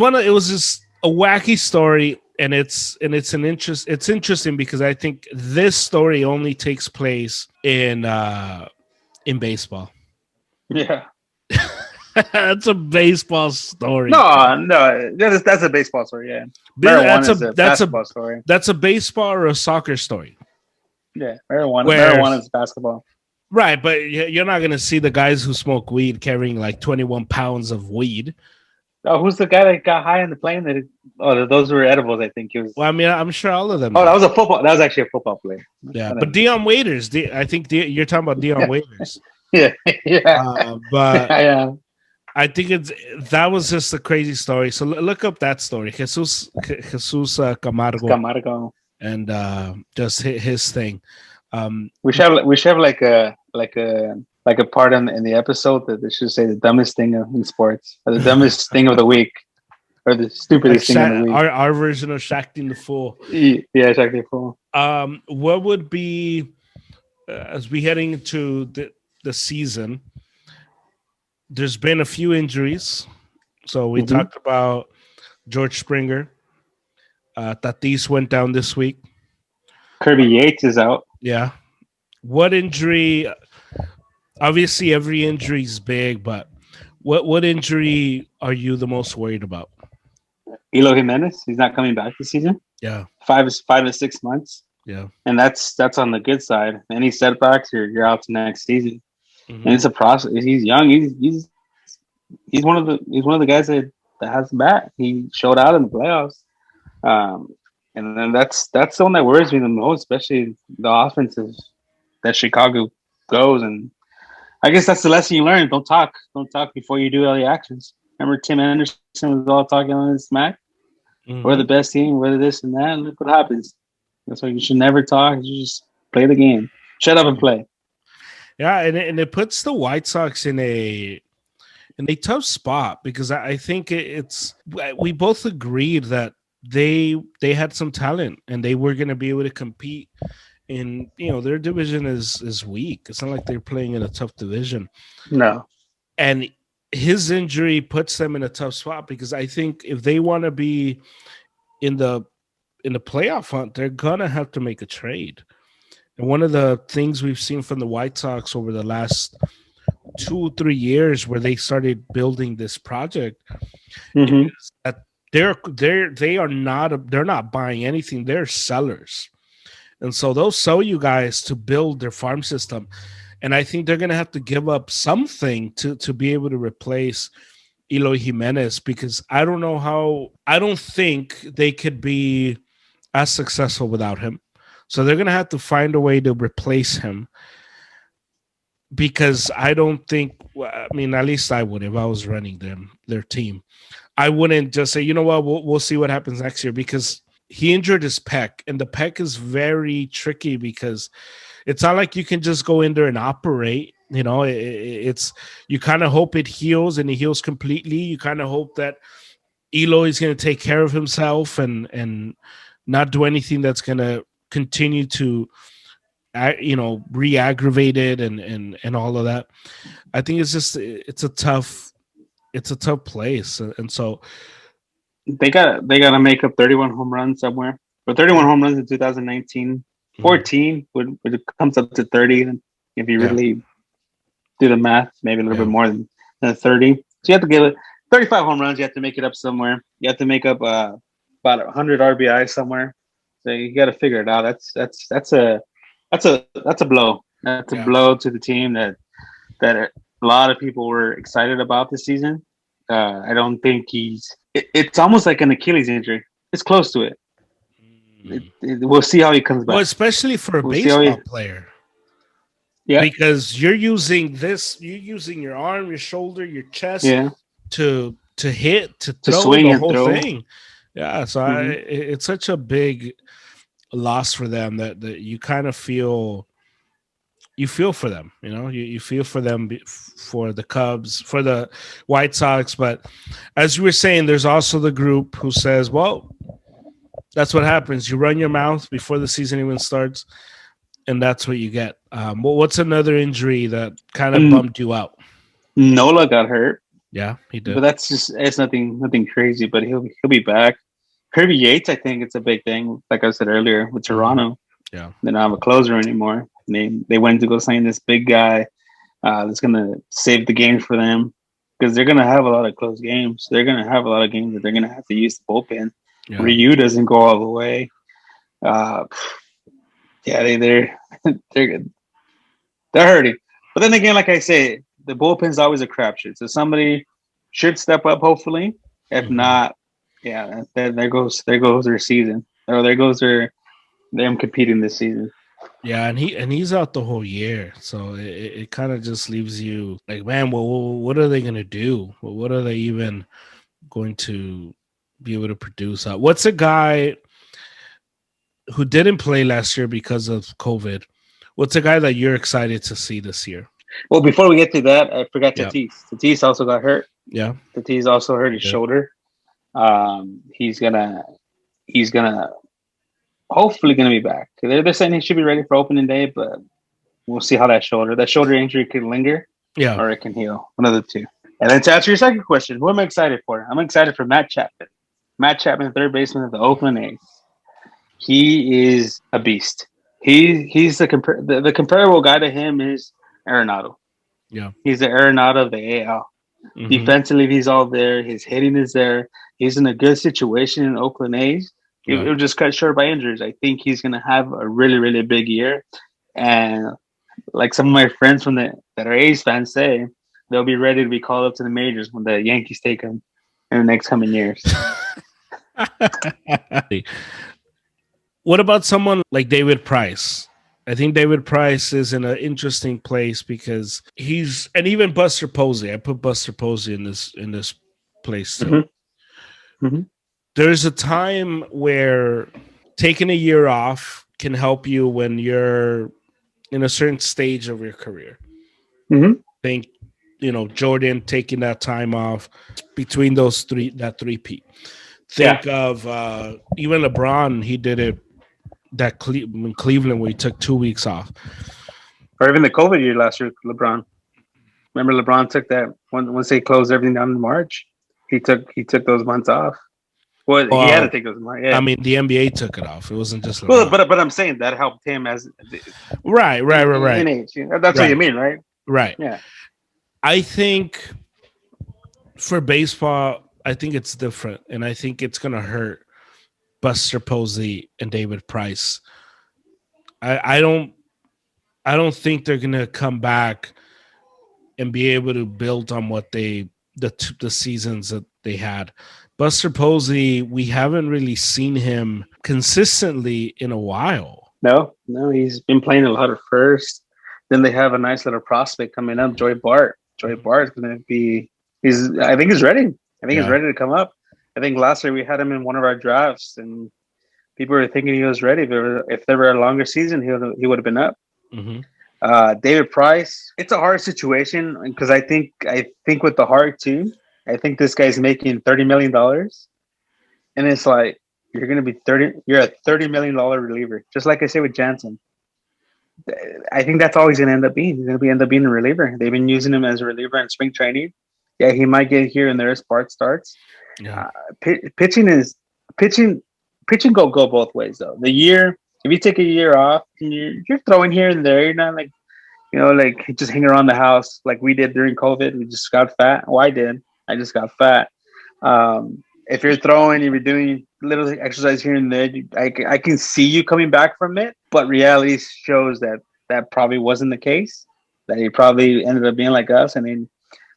just a wacky story, and it's interesting because I think this story only takes place in baseball. Yeah. That's a baseball story. No, that's a baseball story. Yeah, That's a basketball story. That's a baseball or a soccer story. Yeah, marijuana is basketball. Right, but you're not gonna see the guys who smoke weed carrying like 21 pounds of weed. Oh, who's the guy that got high on the plane? Those were edibles. I think it was. Well, I mean, I'm sure all of them. Oh, that was a football. That was actually a football player. Yeah, but Dion Waiters. I think you're talking about Dion Waiters. Yeah. But yeah. I think that was just a crazy story. So look up that story, Jesus Camargo, and just his thing. We should have like a part in the episode that they should say the dumbest thing in sports, or the dumbest thing of the week, or the stupidest thing of the week. Our version of Shaqtin' the Fool. Yeah, Shaqtin' the Fool. What would be as we heading into the season? There's been a few injuries. So we talked about George Springer. Tatis went down this week. Kirby Yates is out. Yeah. What injury? Obviously, every injury is big, but what injury are you the most worried about? Eloy Jimenez. He's not coming back this season. Yeah. 5 to 6 months. Yeah. And that's on the good side. Any setbacks, you're out to next season. Mm-hmm. And it's a process. He's young. He's one of the guys that has the bat. He showed out in the playoffs. And then that's the one that worries me the most, especially the offensive that Chicago goes. And I guess that's the lesson you learn. Don't talk before you do all the actions. Remember Tim Anderson was all talking on his smack? Mm-hmm. We're the best team, we're this and that. And look what happens. That's why you should never talk. You just play the game. Shut up and play. Yeah, and it puts the White Sox in a tough spot because I think we both agreed that they had some talent and they were going to be able to compete in, their division is weak. It's not like they're playing in a tough division. No. And his injury puts them in a tough spot because I think if they want to be in the playoff hunt, they're going to have to make a trade. And one of the things we've seen from the White Sox over the last 2-3 years where they started building this project is that they're not buying anything. They're sellers. And so they'll sell you guys to build their farm system. And I think they're going to have to give up something to be able to replace Eloy Jimenez because I don't think they could be as successful without him. So they're going to have to find a way to replace him because at least I would if I was running their team. I wouldn't just say, you know what, we'll see what happens next year because he injured his pec, and the pec is very tricky because it's not like you can just go in there and operate. It's you kind of hope it heals and it heals completely. You kind of hope that Eloy is going to take care of himself and not do anything that's going to continue to re-aggravate it and all of that. I think it's a tough place, and so they got to make up 31 home runs somewhere. But 31 home runs in 2019, 14 would it comes up to 30 if you really do the math, maybe a little bit more than 30. So you have to give it 35 home runs. You have to make it up somewhere. You have to make up about 100 RBI somewhere. So you got to figure it out. That's a That's a blow. That's a Yeah. blow to the team that a lot of people were excited about this season. I don't think it's almost like an Achilles injury. It's close to it. Mm. We'll see how he comes Well, back. especially for a We'll see how he. baseball player, Yeah, because you're using your arm, your shoulder, your chest yeah. to hit, to To throw swing the and whole throw. thing. Yeah, so Hmm. it's such a big loss for them that you kind of feel you feel for them. You feel for them for the Cubs, for the White Sox. But as you were saying, there's also the group who says, well, that's what happens. You run your mouth before the season even starts, and that's what you get. What's another injury that kind of And bummed you out? Nola got hurt, Yeah, he but did. it's nothing crazy. But he'll be back. Kirby Yates, I think it's a big thing. Like I said earlier, with Hmm. Toronto, Yeah, they don't have a closer anymore. They went to go sign this big guy that's gonna save the game for them because they're gonna have a lot of close games. They're gonna have a lot of games that they're gonna have to use the bullpen. yeah. Ryu doesn't go all the way. Uh, yeah, they're they're hurting. But then again, like I say, the bullpen's always a crapshoot. So somebody should step up, hopefully. If Hmm. not, yeah, there goes their season. Or there goes them competing this season. Yeah, and he's out the whole year, so it kind of just leaves you like, man, well, what are they gonna do? Well, what are they even going to be able to produce? What's a guy who didn't play last year because of COVID? What's a guy that you're excited to see this year? Well, before we get to that, I forgot Yeah, Tatis. Tatis also got hurt. yeah, Tatis also hurt he his did. shoulder. He's gonna hopefully gonna be back. They're saying he should be ready for opening day, but we'll see how that shoulder injury could linger Yeah. or it can heal. One of the two. And then to answer your second question, who am I excited for? I'm excited for Matt Chapman. Matt Chapman, third baseman of the Oakland A's. He is a beast. He's the comparable guy to him is Arenado. Yeah. He's the Arenado of the AL. Hmm. Defensively, he's all there. His hitting is there. He's in a good situation in Oakland A's. Yeah. It was just cut short by injuries. I think he's going to have a really, really big year. And like some of my friends that are A's fans say, they'll be ready to be called up to the majors when the Yankees take them in the next coming years. What about someone like David Price? I think David Price is in an interesting place because he's, and even Buster Posey. I put Buster Posey in this place too. Mm-hmm. Mm-hmm. There's a time where taking a year off can help you when you're in a certain stage of your career. Mm-hmm. Think, Jordan taking that time off between those that three-peat. Yeah. Think of even LeBron. He did it in Cleveland where he took 2 weeks off. Or even the COVID year last year, LeBron. Remember, LeBron took that once they closed everything down in March. He took those months off. Well, he had to Well, take those months. I Yeah. mean, the NBA took it off. It wasn't just Well, LeBron. but I'm saying that helped him as Right, right, right, in right, age. That's what you right, mean, right? right. Yeah. I think for baseball, I think it's different, and I think it's gonna hurt Buster Posey and David Price. I don't think they're gonna come back and be able to build on what the seasons that they had. Buster Posey, we haven't really seen him consistently in a while. No, he's been playing a lot of first. Then they have a nice little prospect coming up, Joy Bart. Joy Mhm. Bart is going to be. I think he's ready. I think he's Yeah. ready to come up. I think last year we had him in one of our drafts, and people were thinking he was ready. If there were a longer season, he would have been up. Hmm. David Price, it's a hard situation because I think with the heart too. I think this guy's making $30 million, and it's like you're gonna be 30. You're a $30 million reliever, just like I say with Jansen. I think that's all he's gonna end up being. He's gonna end up being a reliever. They've been using him as a reliever in spring training. Yeah, he might get here and there as part starts. Yeah. Uh, pitching is pitching. Pitching go both ways though. The year, if you take a year off, and you're throwing here and there. You're not like like just hang around the house like we did during COVID. We just got fat. Well, I did. I just got fat. If you're throwing, if you're doing little exercise here and there. I can see you coming back from it, but reality shows that that probably wasn't the case. That he probably ended up being like us. I mean,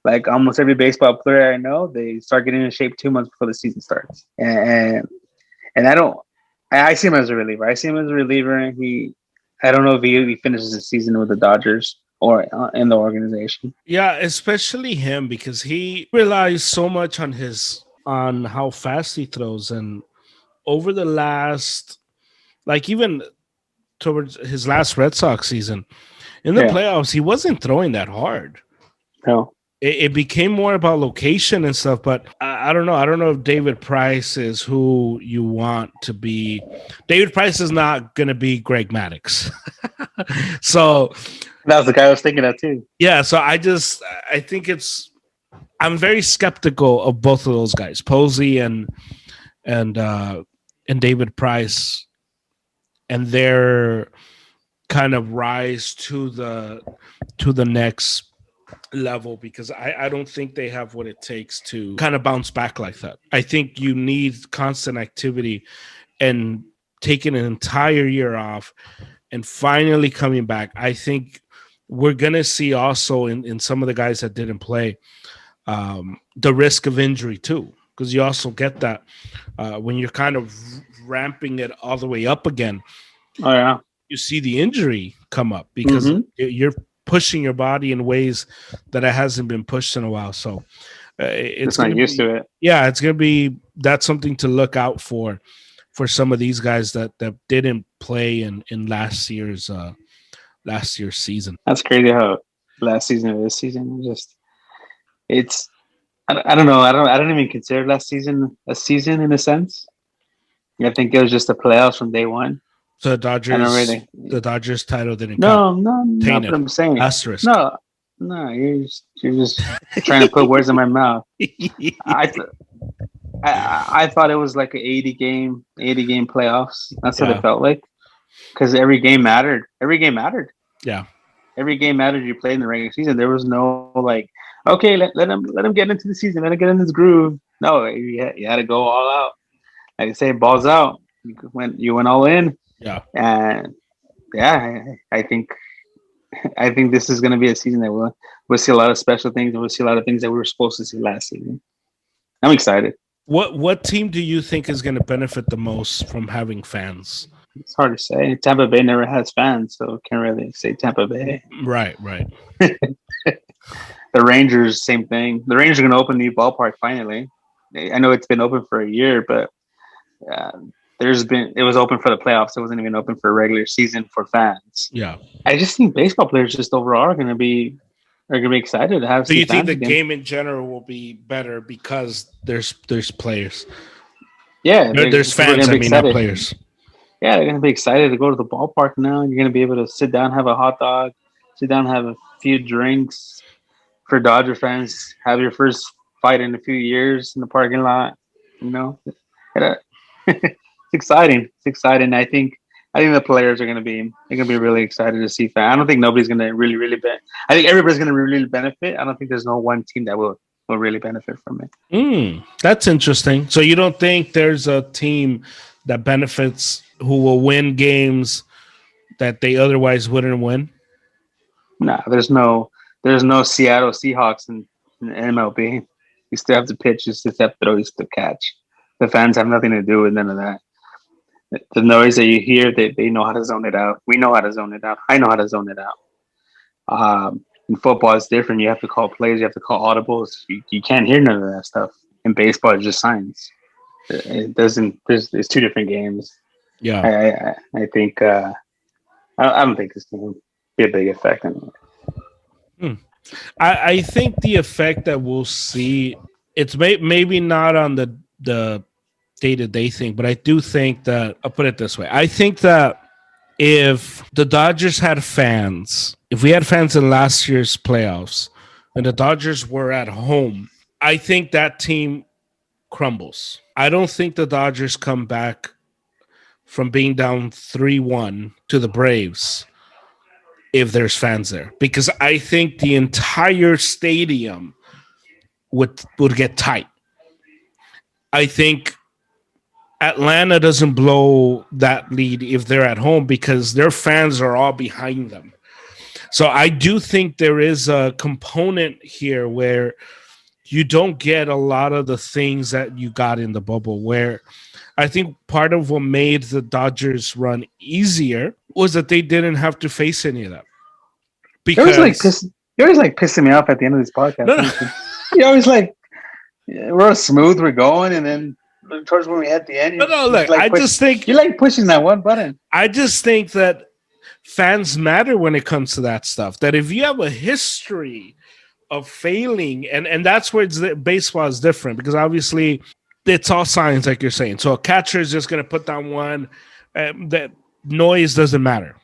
like almost every baseball player I know, they start getting in shape 2 months before the season starts. And I don't. I see him as a reliever. I see him as a reliever, and I don't know if he finishes the season with the Dodgers or in the organization. Yeah, especially him because he relies so much on how fast he throws, and over the last, like even towards his last Red Sox season in the Yeah. playoffs, he wasn't throwing that hard. No. It became more about location and stuff, but I don't know. I don't know if David Price is who you want to be. David Price is not going to be Greg Maddux. So that was the guy I was thinking of too. Yeah, so I think I'm very skeptical of both of those guys, Posey and David Price, and their kind of rise to the next level, because I don't think they have what it takes to kind of bounce back like that. I think you need constant activity and taking an entire year off and finally coming back. I think we're going to see also in some of the guys that didn't play the risk of injury too, because you also get that when you're kind of ramping it all the way up again. Oh, yeah. You see the injury come up because you're pushing your body in ways that it hasn't been pushed in a while. So it's not used to it. Yeah, it's going to be, that's something to look out for some of these guys that didn't play in last year's season. That's crazy how last season or this season I don't know. I don't even consider last season a season in a sense. I think it was just the playoffs from day one. So the Dodgers title didn't count. No, not what I'm saying. Asterisk. No, you're just trying to put words in my mouth. I thought it was like an 80 game playoffs. That's what it felt like, because every game mattered. Yeah, every game mattered. You played in the regular season. There was no like, okay, let them get into the season. Let them get in this groove. No, you had to go all out. Like I say, balls out. You went all in. Yeah, and I think this is going to be a season that we'll see a lot of special things, and we'll see a lot of things that we were supposed to see last season. I'm excited. What team do you think is going to benefit the most from having fans? It's hard to say. Tampa Bay never has fans, so can't really say Tampa Bay. Right. The Rangers, same thing. The Rangers are going to open a new ballpark finally. I know it's been open for a year, but it was open for the playoffs. It wasn't even open for a regular season for fans. Yeah, I just think baseball players just overall are going to be excited to have. So you think the game in general will be better because there's players? Yeah, there's fans. I mean, not players. Yeah, they're going to be excited to go to the ballpark now. You're going to be able to sit down, have a hot dog, sit down, have a few drinks. For Dodger fans, have your first fight in a few years in the parking lot. You know, it's exciting. It's exciting. I think the players are going to be really excited to see fans. I don't think nobody's going to really benefit. I think everybody's going to really benefit. I don't think there's no one team that will really benefit from it. That's interesting. So you don't think there's a team that benefits who will win games that they otherwise wouldn't win? No, there's no Seattle Seahawks in MLB. You still have to pitch, you still have to throw, you still catch. The fans have nothing to do with none of that. The noise that you hear, they know how to zone it out. We know how to zone it out. I know how to zone it out. In football, it's different. You have to call plays. You have to call audibles. You can't hear none of that stuff. In baseball, it's just signs. It doesn't. There's two different games. Yeah, I think. I don't think this can be a big effect on it. I think the effect that we'll see, it's maybe not on the day-to-day thing, but I do think that, I'll put it this way. I think that if the Dodgers had fans, if we had fans in last year's playoffs and the Dodgers were at home, I think that team crumbles. I don't think the Dodgers come back from being down 3-1 to the Braves if there's fans there, because I think the entire stadium would get tight. I think Atlanta doesn't blow that lead if they're at home because their fans are all behind them. So I do think there is a component here where you don't get a lot of the things that you got in the bubble, where I think part of what made the Dodgers run easier was that they didn't have to face any of that. You're always like Because you're always like pissing me off at the end of this podcast. no, no, You're always like, yeah, we're smooth, we're going, and then towards when we hit the end, no, look, like I just think you like pushing that one button. I just think that fans matter when it comes to that stuff. That if you have a history of failing, and that's where baseball is different because obviously it's all science, like you're saying. So a catcher is just going to put down one. That noise doesn't matter,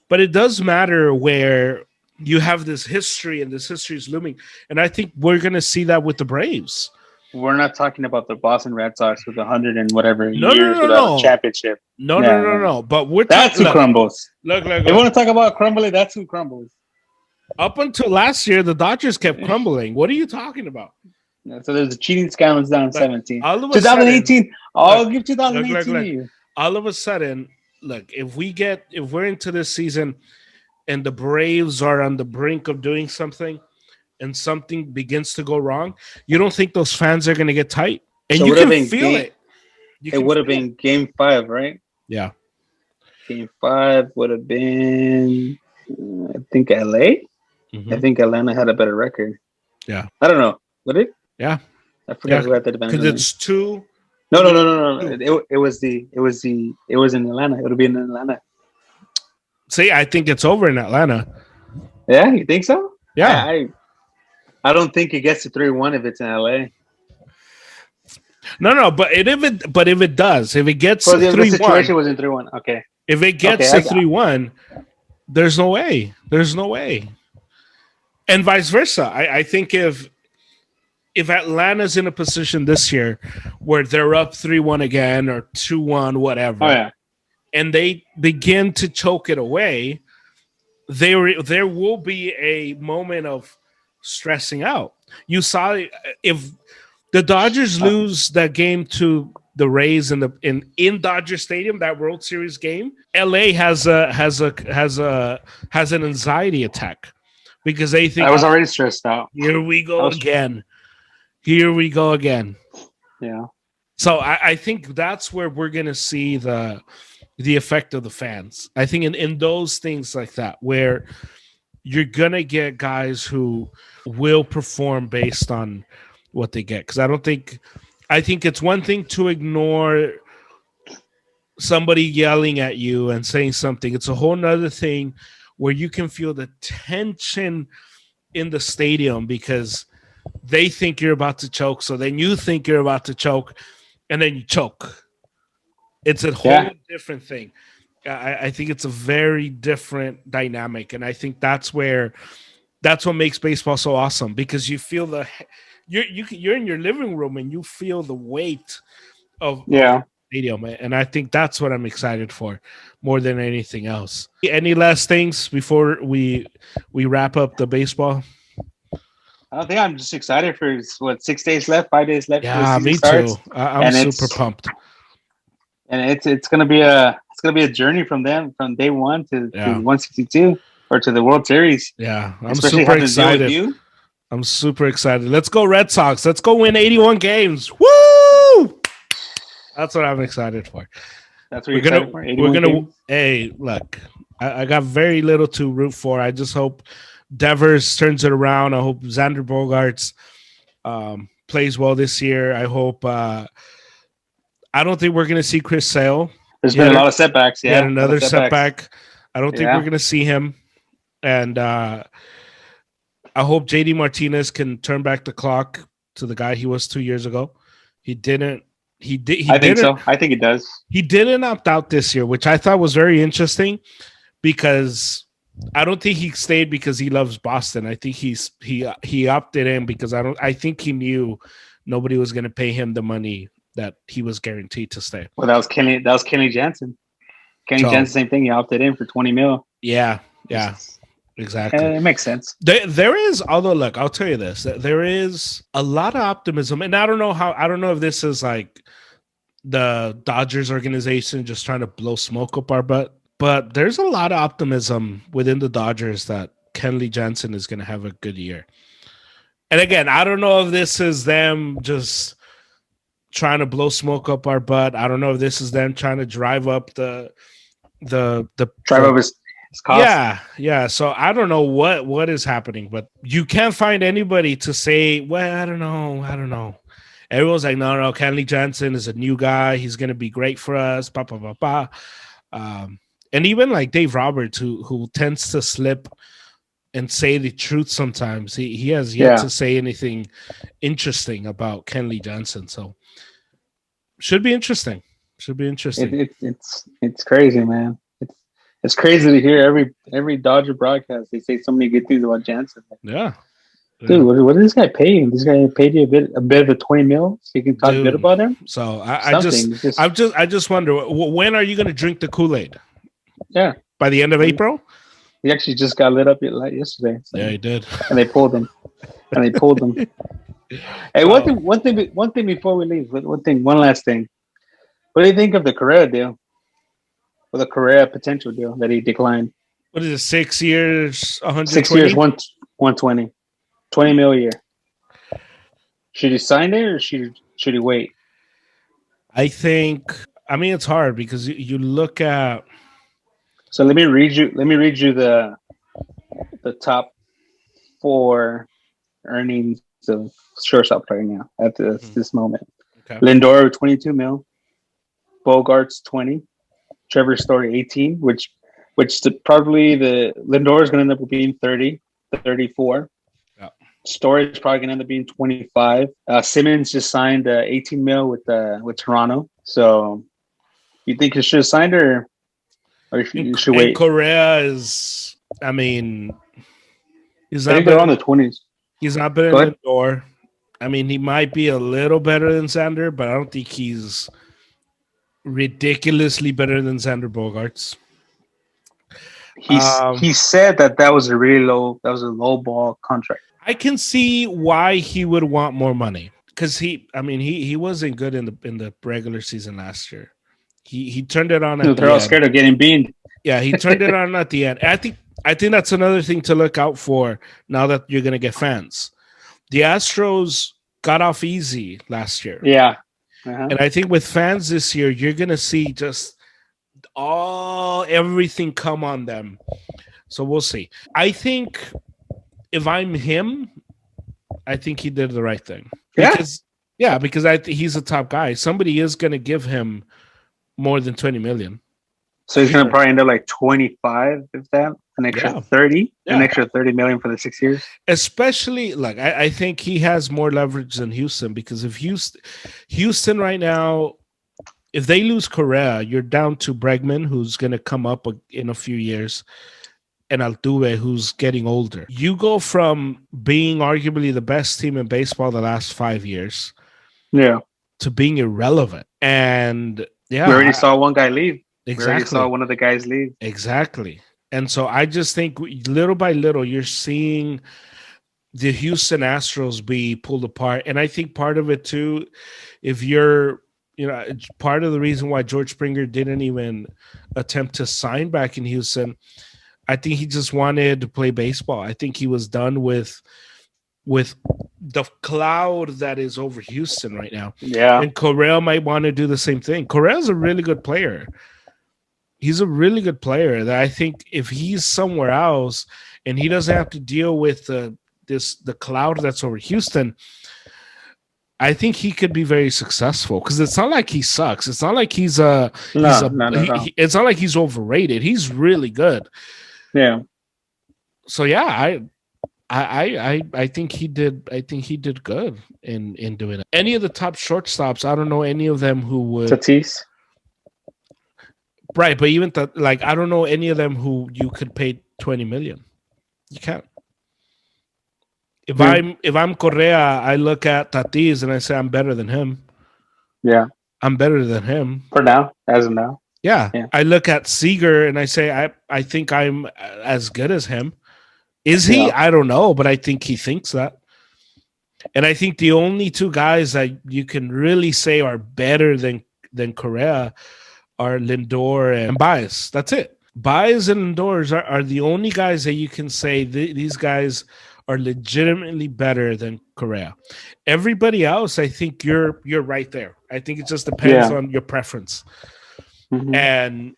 but it does matter where you have this history and this history is looming. And I think we're going to see that with the Braves. We're not talking about the Boston Red Sox with 100 and whatever No, years no, without no. a championship. No. But we're that's talking who crumbles. Look. If you want to talk about crumbling, that's who crumbles. Up until last year, the Dodgers kept crumbling. What are you talking about? Yeah, so there's a cheating scandals down 17. All of a 2018. Sudden, I'll give 2018 to you. All of a sudden, look, if we're into this season and the Braves are on the brink of doing something and something begins to go wrong, you don't think those fans are going to get tight? And so you can feel it. It would have been Game 5, right? Yeah. Game 5 would have been, I think, LA. Mm-hmm. I think Atlanta had a better record. Yeah. I don't know. Would it? Yeah. I forgot who had the advantage. Because it's two. No. It was in Atlanta. It would have been in Atlanta. See, I think it's over in Atlanta. Yeah, you think so? Yeah. I don't think it gets to 3-1 if it's in LA. No, but if it does, if it gets to 3-1, the situation was in 3-1. Okay. If it gets to 3-1, there's no way. There's no way. And vice versa. I think if Atlanta's in a position this year where they're up 3-1 again or 2-1, whatever, and they begin to choke it away, there will be a moment of stressing out. You saw if the Dodgers lose that game to the Rays in Dodger Stadium, that World Series game, LA has an anxiety attack because they think I was already stressed out. Here we go again. Here we go again. Yeah. So I think that's where we're gonna see the effect of the fans. I think in those things like that, where you're gonna get guys who will perform based on what they get. Because I think it's one thing to ignore somebody yelling at you and saying something. It's a whole nother thing where you can feel the tension in the stadium because they think you're about to choke. So then you think you're about to choke and then you choke. It's a whole different thing. I think it's a very different dynamic. And I think that's what makes baseball so awesome because you feel you're in your living room and you feel the weight of the stadium. And I think that's what I'm excited for more than anything else. Any last things before we wrap up the baseball? I think I'm just excited for 6 days left, 5 days left. Yeah, me too. I'm super pumped. And it's gonna be a journey from day one to 162 or to the World Series. Yeah, I'm super excited. I'm super excited. Let's go Red Sox. Let's go win 81 games. Woo! That's what I'm excited for. That's what we're gonna. Hey, look, I got very little to root for. I just hope Devers turns it around. I hope Xander Bogaerts plays well this year. I hope. I don't think we're going to see Chris Sale. There's been a lot of setbacks. Yeah, another setback. I don't think we're going to see him. And I hope JD Martinez can turn back the clock to the guy he was 2 years ago. He didn't. I think so. I think it does. He didn't opt out this year, which I thought was very interesting because I don't think he stayed because he loves Boston. I think he opted in because I think he knew nobody was going to pay him the money that he was guaranteed to stay. Well, that was Kenny Jansen. Jansen, same thing. He opted in for $20 million. Yeah, exactly. It makes sense. There is, although look, I'll tell you this: there is a lot of optimism, and I don't know if this is like the Dodgers organization just trying to blow smoke up our butt. But there's a lot of optimism within the Dodgers that Kenley Jansen is going to have a good year. And again, I don't know if this is them just trying to blow smoke up our butt. I don't know if this is them trying to drive up the Drive up his cost. Yeah. So I don't know what is happening, but you can't find anybody to say, well, I don't know. Everyone's like, no, Kenley Jansen is a new guy. He's going to be great for us. And even like Dave Roberts, who tends to slip and say the truth sometimes, he has yet to say anything interesting about Kenley Jansen. So should be interesting. It's crazy, man. It's crazy to hear every Dodger broadcast. They say so many good things about Jansen. Yeah. Dude, what is this guy paying? This guy paid you a bit of a $20 million, so you can talk good about him. So I just wonder, when are you going to drink the Kool-Aid? Yeah, by the end of April. He actually just got lit up yesterday. So. Yeah, he did, and they pulled him. Hey, one thing before we leave. One last thing. What do you think of the Correa deal? Or the Correa potential deal that he declined? What is it? 6 years, 120? 6 years, 120. $20 million a year. Should he sign it or should he wait? I mean, it's hard because you look at. So let me read you the top 4 earnings of shortstop right now at this moment. Okay. Lindor $22 million, Bogarts $20, Trevor Story $18, which probably the Lindor is going to end up being 30, 34. Story is probably going to end up being 25. Simmons just signed $18 million with Toronto. So, you think he should have signed or you should wait? Correa is, I mean, he's not better on the 20s. He's not better than Lindor. I mean, he might be a little better than Xander, but I don't think he's ridiculously better than Xander Bogaerts. He said that was a low ball contract. I can see why he would want more money because he wasn't good in the regular season last year. He turned it on. They're all scared of getting beamed. Yeah, he turned it on at the end. I think that's another thing to look out for now that you're going to get fans. The Astros got off easy last year. Yeah, and I think with fans this year, you're going to see just everything come on them. So we'll see. I think. If I'm him, I think he did the right thing. Because he's a top guy. Somebody is going to give him more than $20 million. So he's going to probably end up like 25, if that, an extra 30, an extra $30 million for the 6 years. Especially, I think he has more leverage than Houston because if Houston right now, if they lose Correa, you're down to Bregman, who's going to come up in a few years, and Altuve, who's getting older. You go from being arguably the best team in baseball the last 5 years to being irrelevant. And we already saw one guy leave. Exactly. We already saw one of the guys leave. Exactly. And so I just think little by little, you're seeing the Houston Astros be pulled apart. And I think part of it too, if you're, part of the reason why George Springer didn't even attempt to sign back in Houston, I think he just wanted to play baseball. I think he was done with the cloud that is over Houston right now. Yeah. And Correa might want to do the same thing. Correa's a really good player. He's a really good player that I think if he's somewhere else and he doesn't have to deal with the cloud that's over Houston, I think he could be very successful because it's not like he sucks. It's not like it's not like he's overrated. He's really good. Yeah. So yeah, I think he did. I think he did good in doing it. Any of the top shortstops, I don't know any of them who would. Tatis. Right, but even I don't know any of them who you could pay $20 million. You can't. If I'm Correa, I look at Tatis and I say I'm better than him. Yeah, I'm better than him for now, as of now. Yeah. I look at Seager and I say I think I'm as good as him. Is he? Yeah. I don't know, but I think he thinks that. And I think the only two guys that you can really say are better than than Correa are Lindor and Baez. That's it. Baez and Lindor are the only guys that you can say these guys are legitimately better than Correa. Everybody else, I think you're right there. I think it just depends on your preference. Mm-hmm. And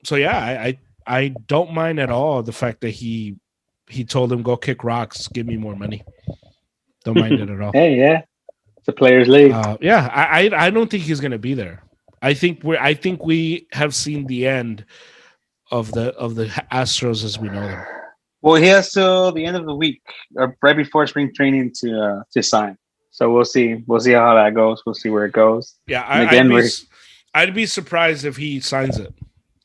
so I don't mind at all the fact that he told him go kick rocks, give me more money. Don't mind it at all. Hey, yeah, it's a players' league. I don't think he's going to be there. I think we have seen the end of the Astros as we know them. Well, he has till the end of the week, or right before spring training, to sign. So we'll see. We'll see how that goes. We'll see where it goes. Yeah, I'd be surprised if he signs it.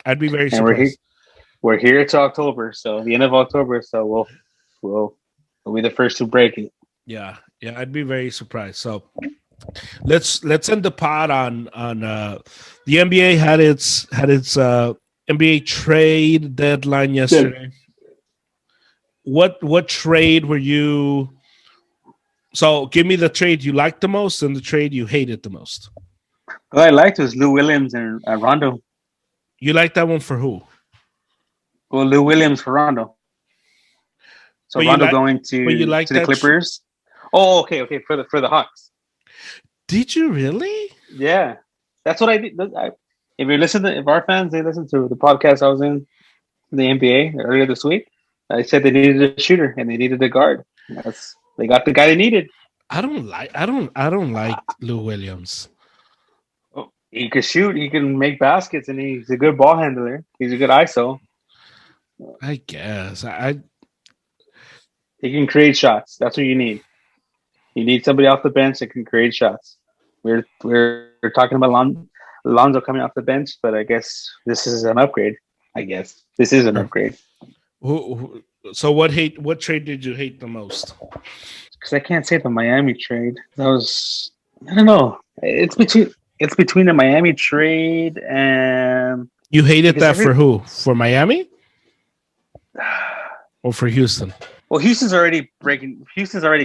I'd be very surprised. We're here to October, so the end of October. So we'll be the first to break it. Yeah, I'd be very surprised. So let's end the pod on the NBA had its NBA trade deadline yesterday. Yeah. What trade were you? So give me the trade you liked the most and the trade you hated the most. What I liked was Lou Williams and Rondo. You liked that one for who? Well, Lou Williams for Rondo. So Rondo going to the Clippers. Oh, okay, for the Hawks. Did you really? Yeah, that's what I did. If our fans they listen to the podcast I was in the NBA earlier this week, I said they needed a shooter and they needed a guard. They got the guy they needed. I don't like Lou Williams. Oh, he can shoot. He can make baskets, and he's a good ball handler. He's a good ISO. I guess he can create shots. That's what you need. You need somebody off the bench that can create shots. We're talking about Lonzo coming off the bench, but I guess this is an upgrade. So what trade did you hate the most? Because I can't say the Miami trade. I don't know. It's between the Miami trade and you hated that for who? For Miami? Or for Houston? Well, Houston's already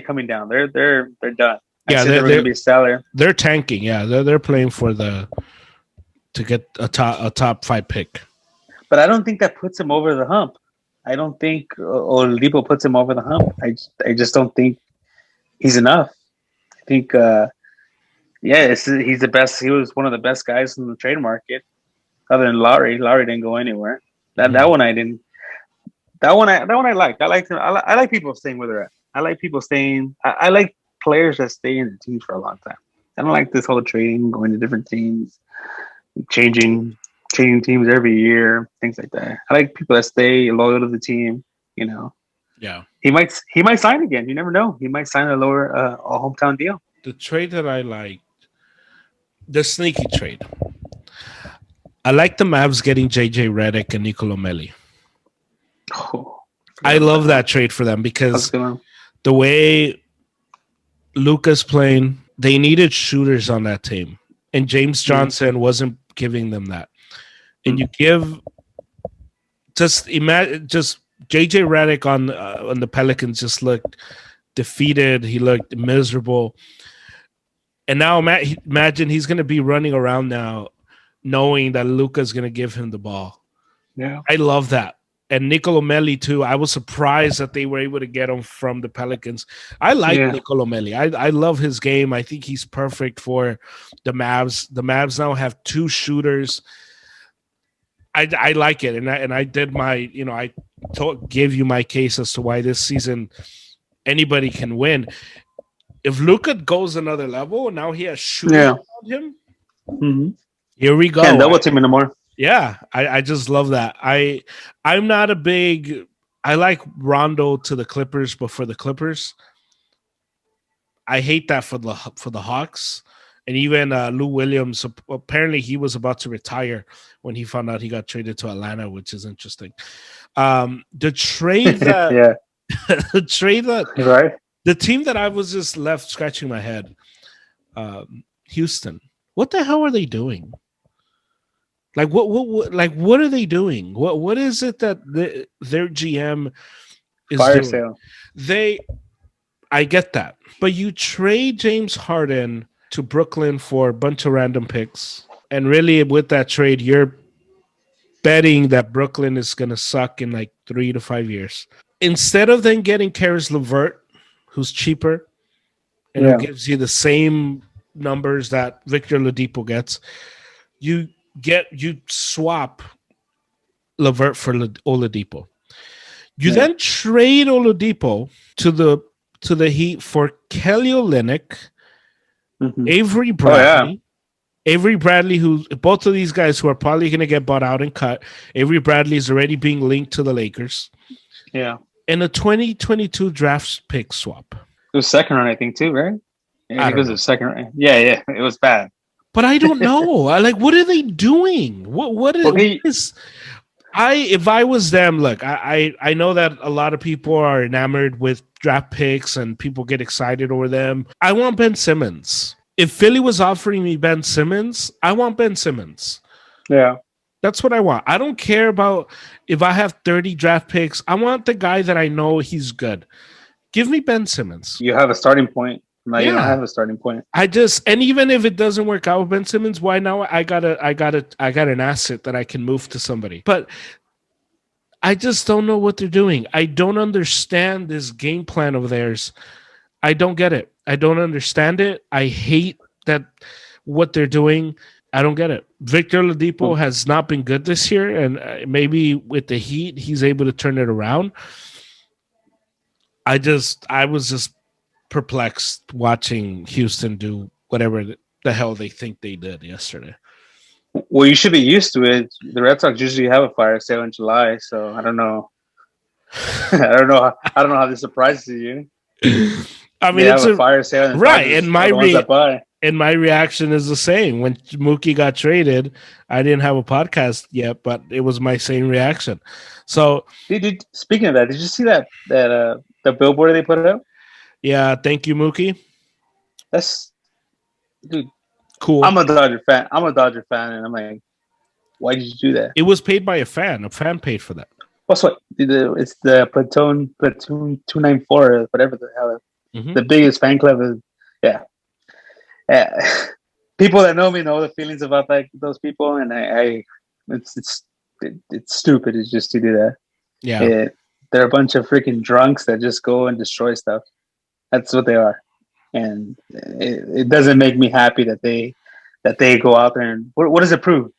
coming down. They're done. Yeah, they're going to be a seller. They're tanking. Yeah, they're playing to get a top 5 pick. But I don't think that puts him over the hump. I don't think Oladipo puts him over the hump. I just don't think he's enough. I think he's the best. He was one of the best guys in the trade market, other than Lowry. Lowry didn't go anywhere. That one I didn't. That one I liked. I liked him. I like people staying where they're at. I like people staying. I like players that stay in the team for a long time. I don't like this whole trading, going to different teams, changing teams every year, things like that. I like people that stay loyal to the team. You know. Yeah. He might sign again. You never know. He might sign a hometown deal. The trade that I liked, the sneaky trade. I like the Mavs getting JJ Redick and Nicolo Melli. Oh, I love that trade for them because the way Luka's playing, they needed shooters on that team, and James Johnson wasn't giving them that. And you give just JJ Redick on the Pelicans just looked defeated. He looked miserable, and now imagine he's going to be running around now, knowing that Luka's going to give him the ball. Yeah, I love that. And Nicolo Melli too. I was surprised that they were able to get him from the Pelicans. I like Nicolo Melli. I love his game. I think he's perfect for the Mavs. The Mavs now have 2 shooters. I like it, and I did my gave you my case as to why this season anybody can win. If Luka goes another level, now he has shooters around him. Mm-hmm. Here we go. Can't double team anymore. Yeah, I just love that. I'm not a big. I like Rondo to the Clippers, but for the Clippers, I hate that for the Hawks. And even Lou Williams, apparently he was about to retire when he found out he got traded to Atlanta, which is interesting. The trade that, the team that I was just left scratching my head, Houston. What the hell are they doing? Like what are they doing? What is it that their GM is Fire doing? Sale. I get that, but you trade James Harden to Brooklyn for a bunch of random picks, And really, with that trade, you're betting that Brooklyn is going to suck in like 3 to 5 years. Instead of then getting Karis LeVert, who's cheaper and who Yeah. gives you the same numbers that Victor Oladipo gets, you swap LeVert for Oladipo. You then trade Oladipo to the Heat for Kelly Olynyk, Avery Bradley. Avery Bradley, who both of these guys who are probably going to get bought out and cut. Avery Bradley is already being linked to the Lakers. Yeah. And a 2022 draft pick swap. It was second round, I think, too, right? Yeah, I think it was the second round. Yeah, it was bad. But I don't know. What are they doing? What is if I was them, look, I know that a lot of people are enamored with draft picks and people get excited over them. I want Ben Simmons. If Philly was offering me Ben Simmons, I want Ben Simmons. Yeah. That's what I want. I don't care about if I have 30 draft picks. I want the guy that I know he's good. Give me Ben Simmons. You have a starting point. No, you don't have a starting point. And even if it doesn't work out with Ben Simmons, why now I got an asset that I can move to somebody. But I just don't know what they're doing. I don't understand this game plan of theirs. I don't get it. I don't understand it. I hate that what they're doing. I don't get it. Victor Oladipo has not been good this year, and maybe with the Heat, he's able to turn it around. I was just perplexed watching Houston do whatever the hell they think they did yesterday. Well, you should be used to it. The Red Sox usually have a fire sale in July, so I don't know. I don't know how this surprises you. I mean, it's a fire sale, right? And my reaction is the same. When Mookie got traded, I didn't have a podcast yet, but it was my same reaction. So, speaking of that, did you see that the billboard they put up? Yeah, thank you, Mookie. That's cool. I'm a Dodger fan, and I'm like, why did you do that? It was paid by a fan. A fan paid for that. What's what? It's the Platoon 294, whatever the hell. The biggest fan club is, yeah. People that know me know the feelings about those people, and it's stupid. It's just to do that. Yeah, they're a bunch of freaking drunks that just go and destroy stuff. That's what they are, and it doesn't make me happy that they go out there and what does it prove?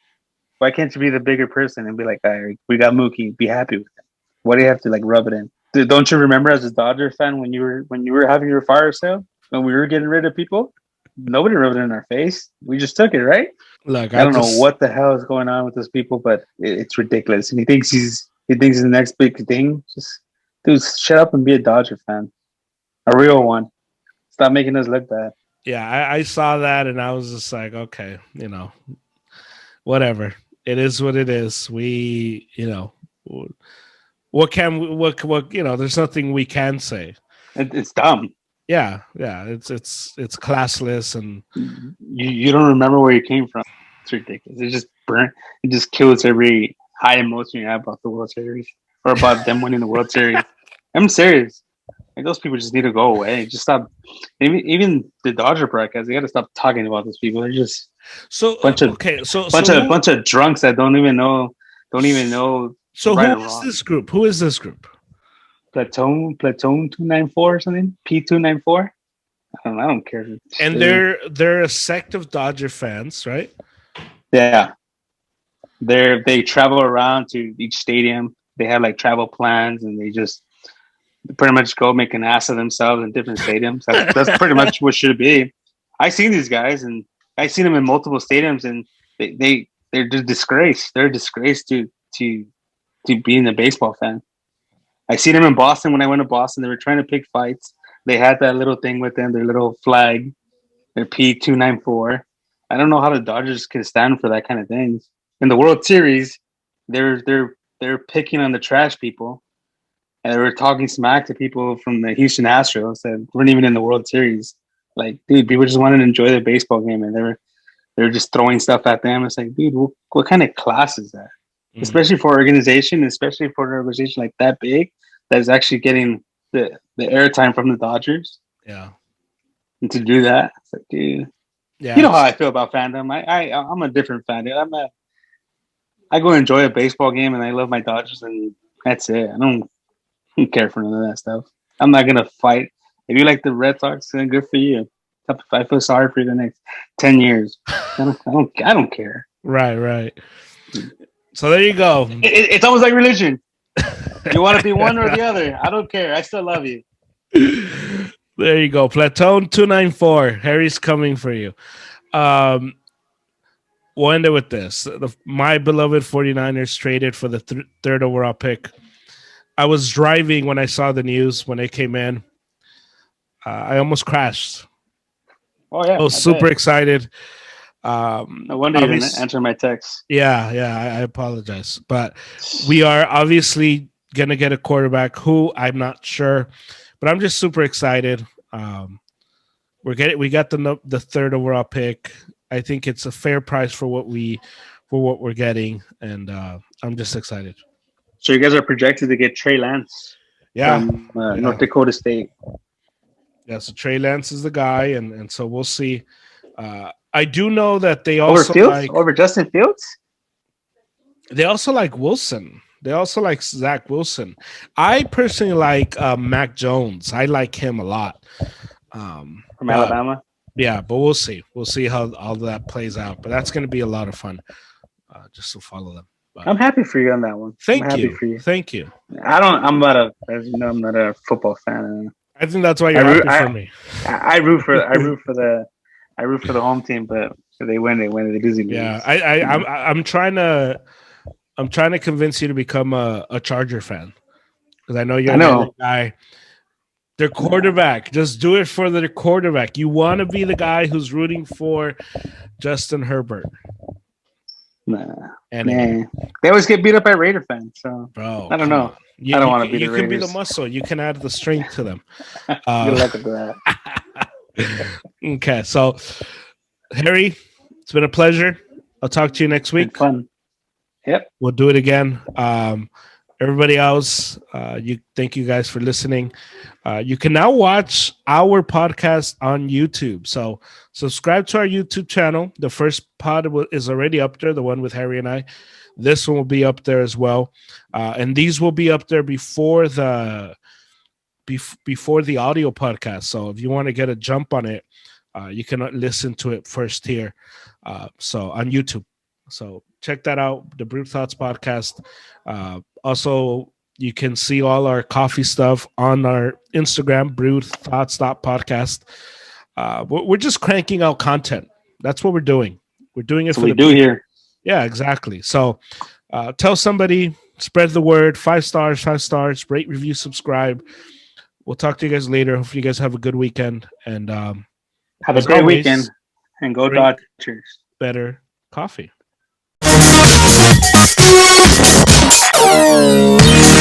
Why can't you be the bigger person and be like, all right, we got Mookie, be happy with it? Why do you have to rub it in? Dude, don't you remember as a Dodger fan when you were having your fire sale, when we were getting rid of people? Nobody rubbed it in our face. We just took it, right? Look, I don't know what the hell is going on with those people, but it's ridiculous. And he thinks he's the next big thing. Just dude, shut up and be a Dodger fan, a real one. Stop making us look bad. Yeah, I saw that and I was just like, okay, whatever. It is what it is. We, what there's nothing we can say. It's dumb. Yeah, it's classless, and you don't remember where you came from. It's ridiculous. It just kills every high emotion you have about the World Series or about them winning the World Series. I'm serious. Those people just need to go away. Just stop. Even the Dodger broadcast, they got to stop talking about those people. They're just bunch of drunks that don't even know. So right who is this group? Who is this group? Platoon 294 or something. P294. I don't care. And they're a sect of Dodger fans, right? Yeah. They travel around to each stadium. They have travel plans, and they just pretty much go make an ass of themselves in different stadiums. That's pretty much what should be. I've seen these guys, and I've seen them in multiple stadiums, and they're just disgraced. They're a disgrace to being a baseball fan. I seen them in Boston when I went to Boston. They were trying to pick fights. They had that little thing with them, their little flag, their P294. I don't know how the Dodgers can stand for that kind of things. In the World Series, they're picking on the trash people. And they were talking smack to people from the Houston Astros that weren't even in the World Series. Dude, people just wanted to enjoy the baseball game, and they were just throwing stuff at them. It's like, dude, what kind of class is that? Mm-hmm. Especially for an organization like that big, that is actually getting the airtime from the Dodgers. Yeah. And to do that, it's like, dude. Yeah, You know how I feel about fandom. I'm a different fan. Dude. I go enjoy a baseball game, and I love my Dodgers, and that's it. I don't care for none of that stuff. I'm not gonna fight. If you like the Red Sox, then good for you. I feel sorry for you the next 10 years. I don't care. right. So there you go. It's almost like religion. You want to be one or the other. I don't care. I still love you. There you go. Platoon 294. Harry's coming for you. We'll end it with this. My beloved 49ers traded for the third overall pick. I was driving when I saw the news when it came in. I almost crashed. Oh yeah, I was super excited. No wonder you didn't answer my text. Yeah, I apologize. But we are obviously going to get a quarterback who I'm not sure, but I'm just super excited. We got the third overall pick. I think it's a fair price for what we're getting, and I'm just excited. So you guys are projected to get Trey Lance from North Dakota State. Yeah, so Trey Lance is the guy, and so we'll see. I do know that they also over Justin Fields. They also like Wilson. They also like Zach Wilson. I personally like Mac Jones. I like him a lot. From Alabama? Yeah, but we'll see. We'll see how all that plays out. But that's going to be a lot of fun just to follow them. But I'm happy for you on that one. Thank you. Thank you. I'm not a football fan. I think that's why you're happy for me. I root for the home team, but if they win, they win. They lose, they lose. Yeah, I'm trying to convince you to become a Charger fan because I know you're the guy. Their quarterback, just do it for their quarterback. You want to be the guy who's rooting for Justin Herbert. Nah, anyway. They always get beat up by Raider fans, so bro, I don't know. I don't want to be the Raiders. You can be the muscle. You can add the strength to them. Good luck with that. Okay, so Harry, it's been a pleasure. I'll talk to you next week. Fun. Yep. We'll do it again. Everybody else, thank you guys for listening. You can now watch our podcast on YouTube. So subscribe to our YouTube channel. The first pod is already up there, the one with Harry and I. This one will be up there as well. And these will be up there before the audio podcast. So if you want to get a jump on it, you can listen to it first here. So on YouTube. So check that out, the Brewed Thoughts podcast. Also, you can see all our coffee stuff on our Instagram, brewedthoughts.podcast. We're just cranking out content. That's what we're doing. We're doing it for the people here. Yeah, exactly. So tell somebody, spread the word, 5 stars, rate, review, subscribe. We'll talk to you guys later. Hopefully you guys have a good weekend. And have a great weekend. And go Dodgers. Better coffee.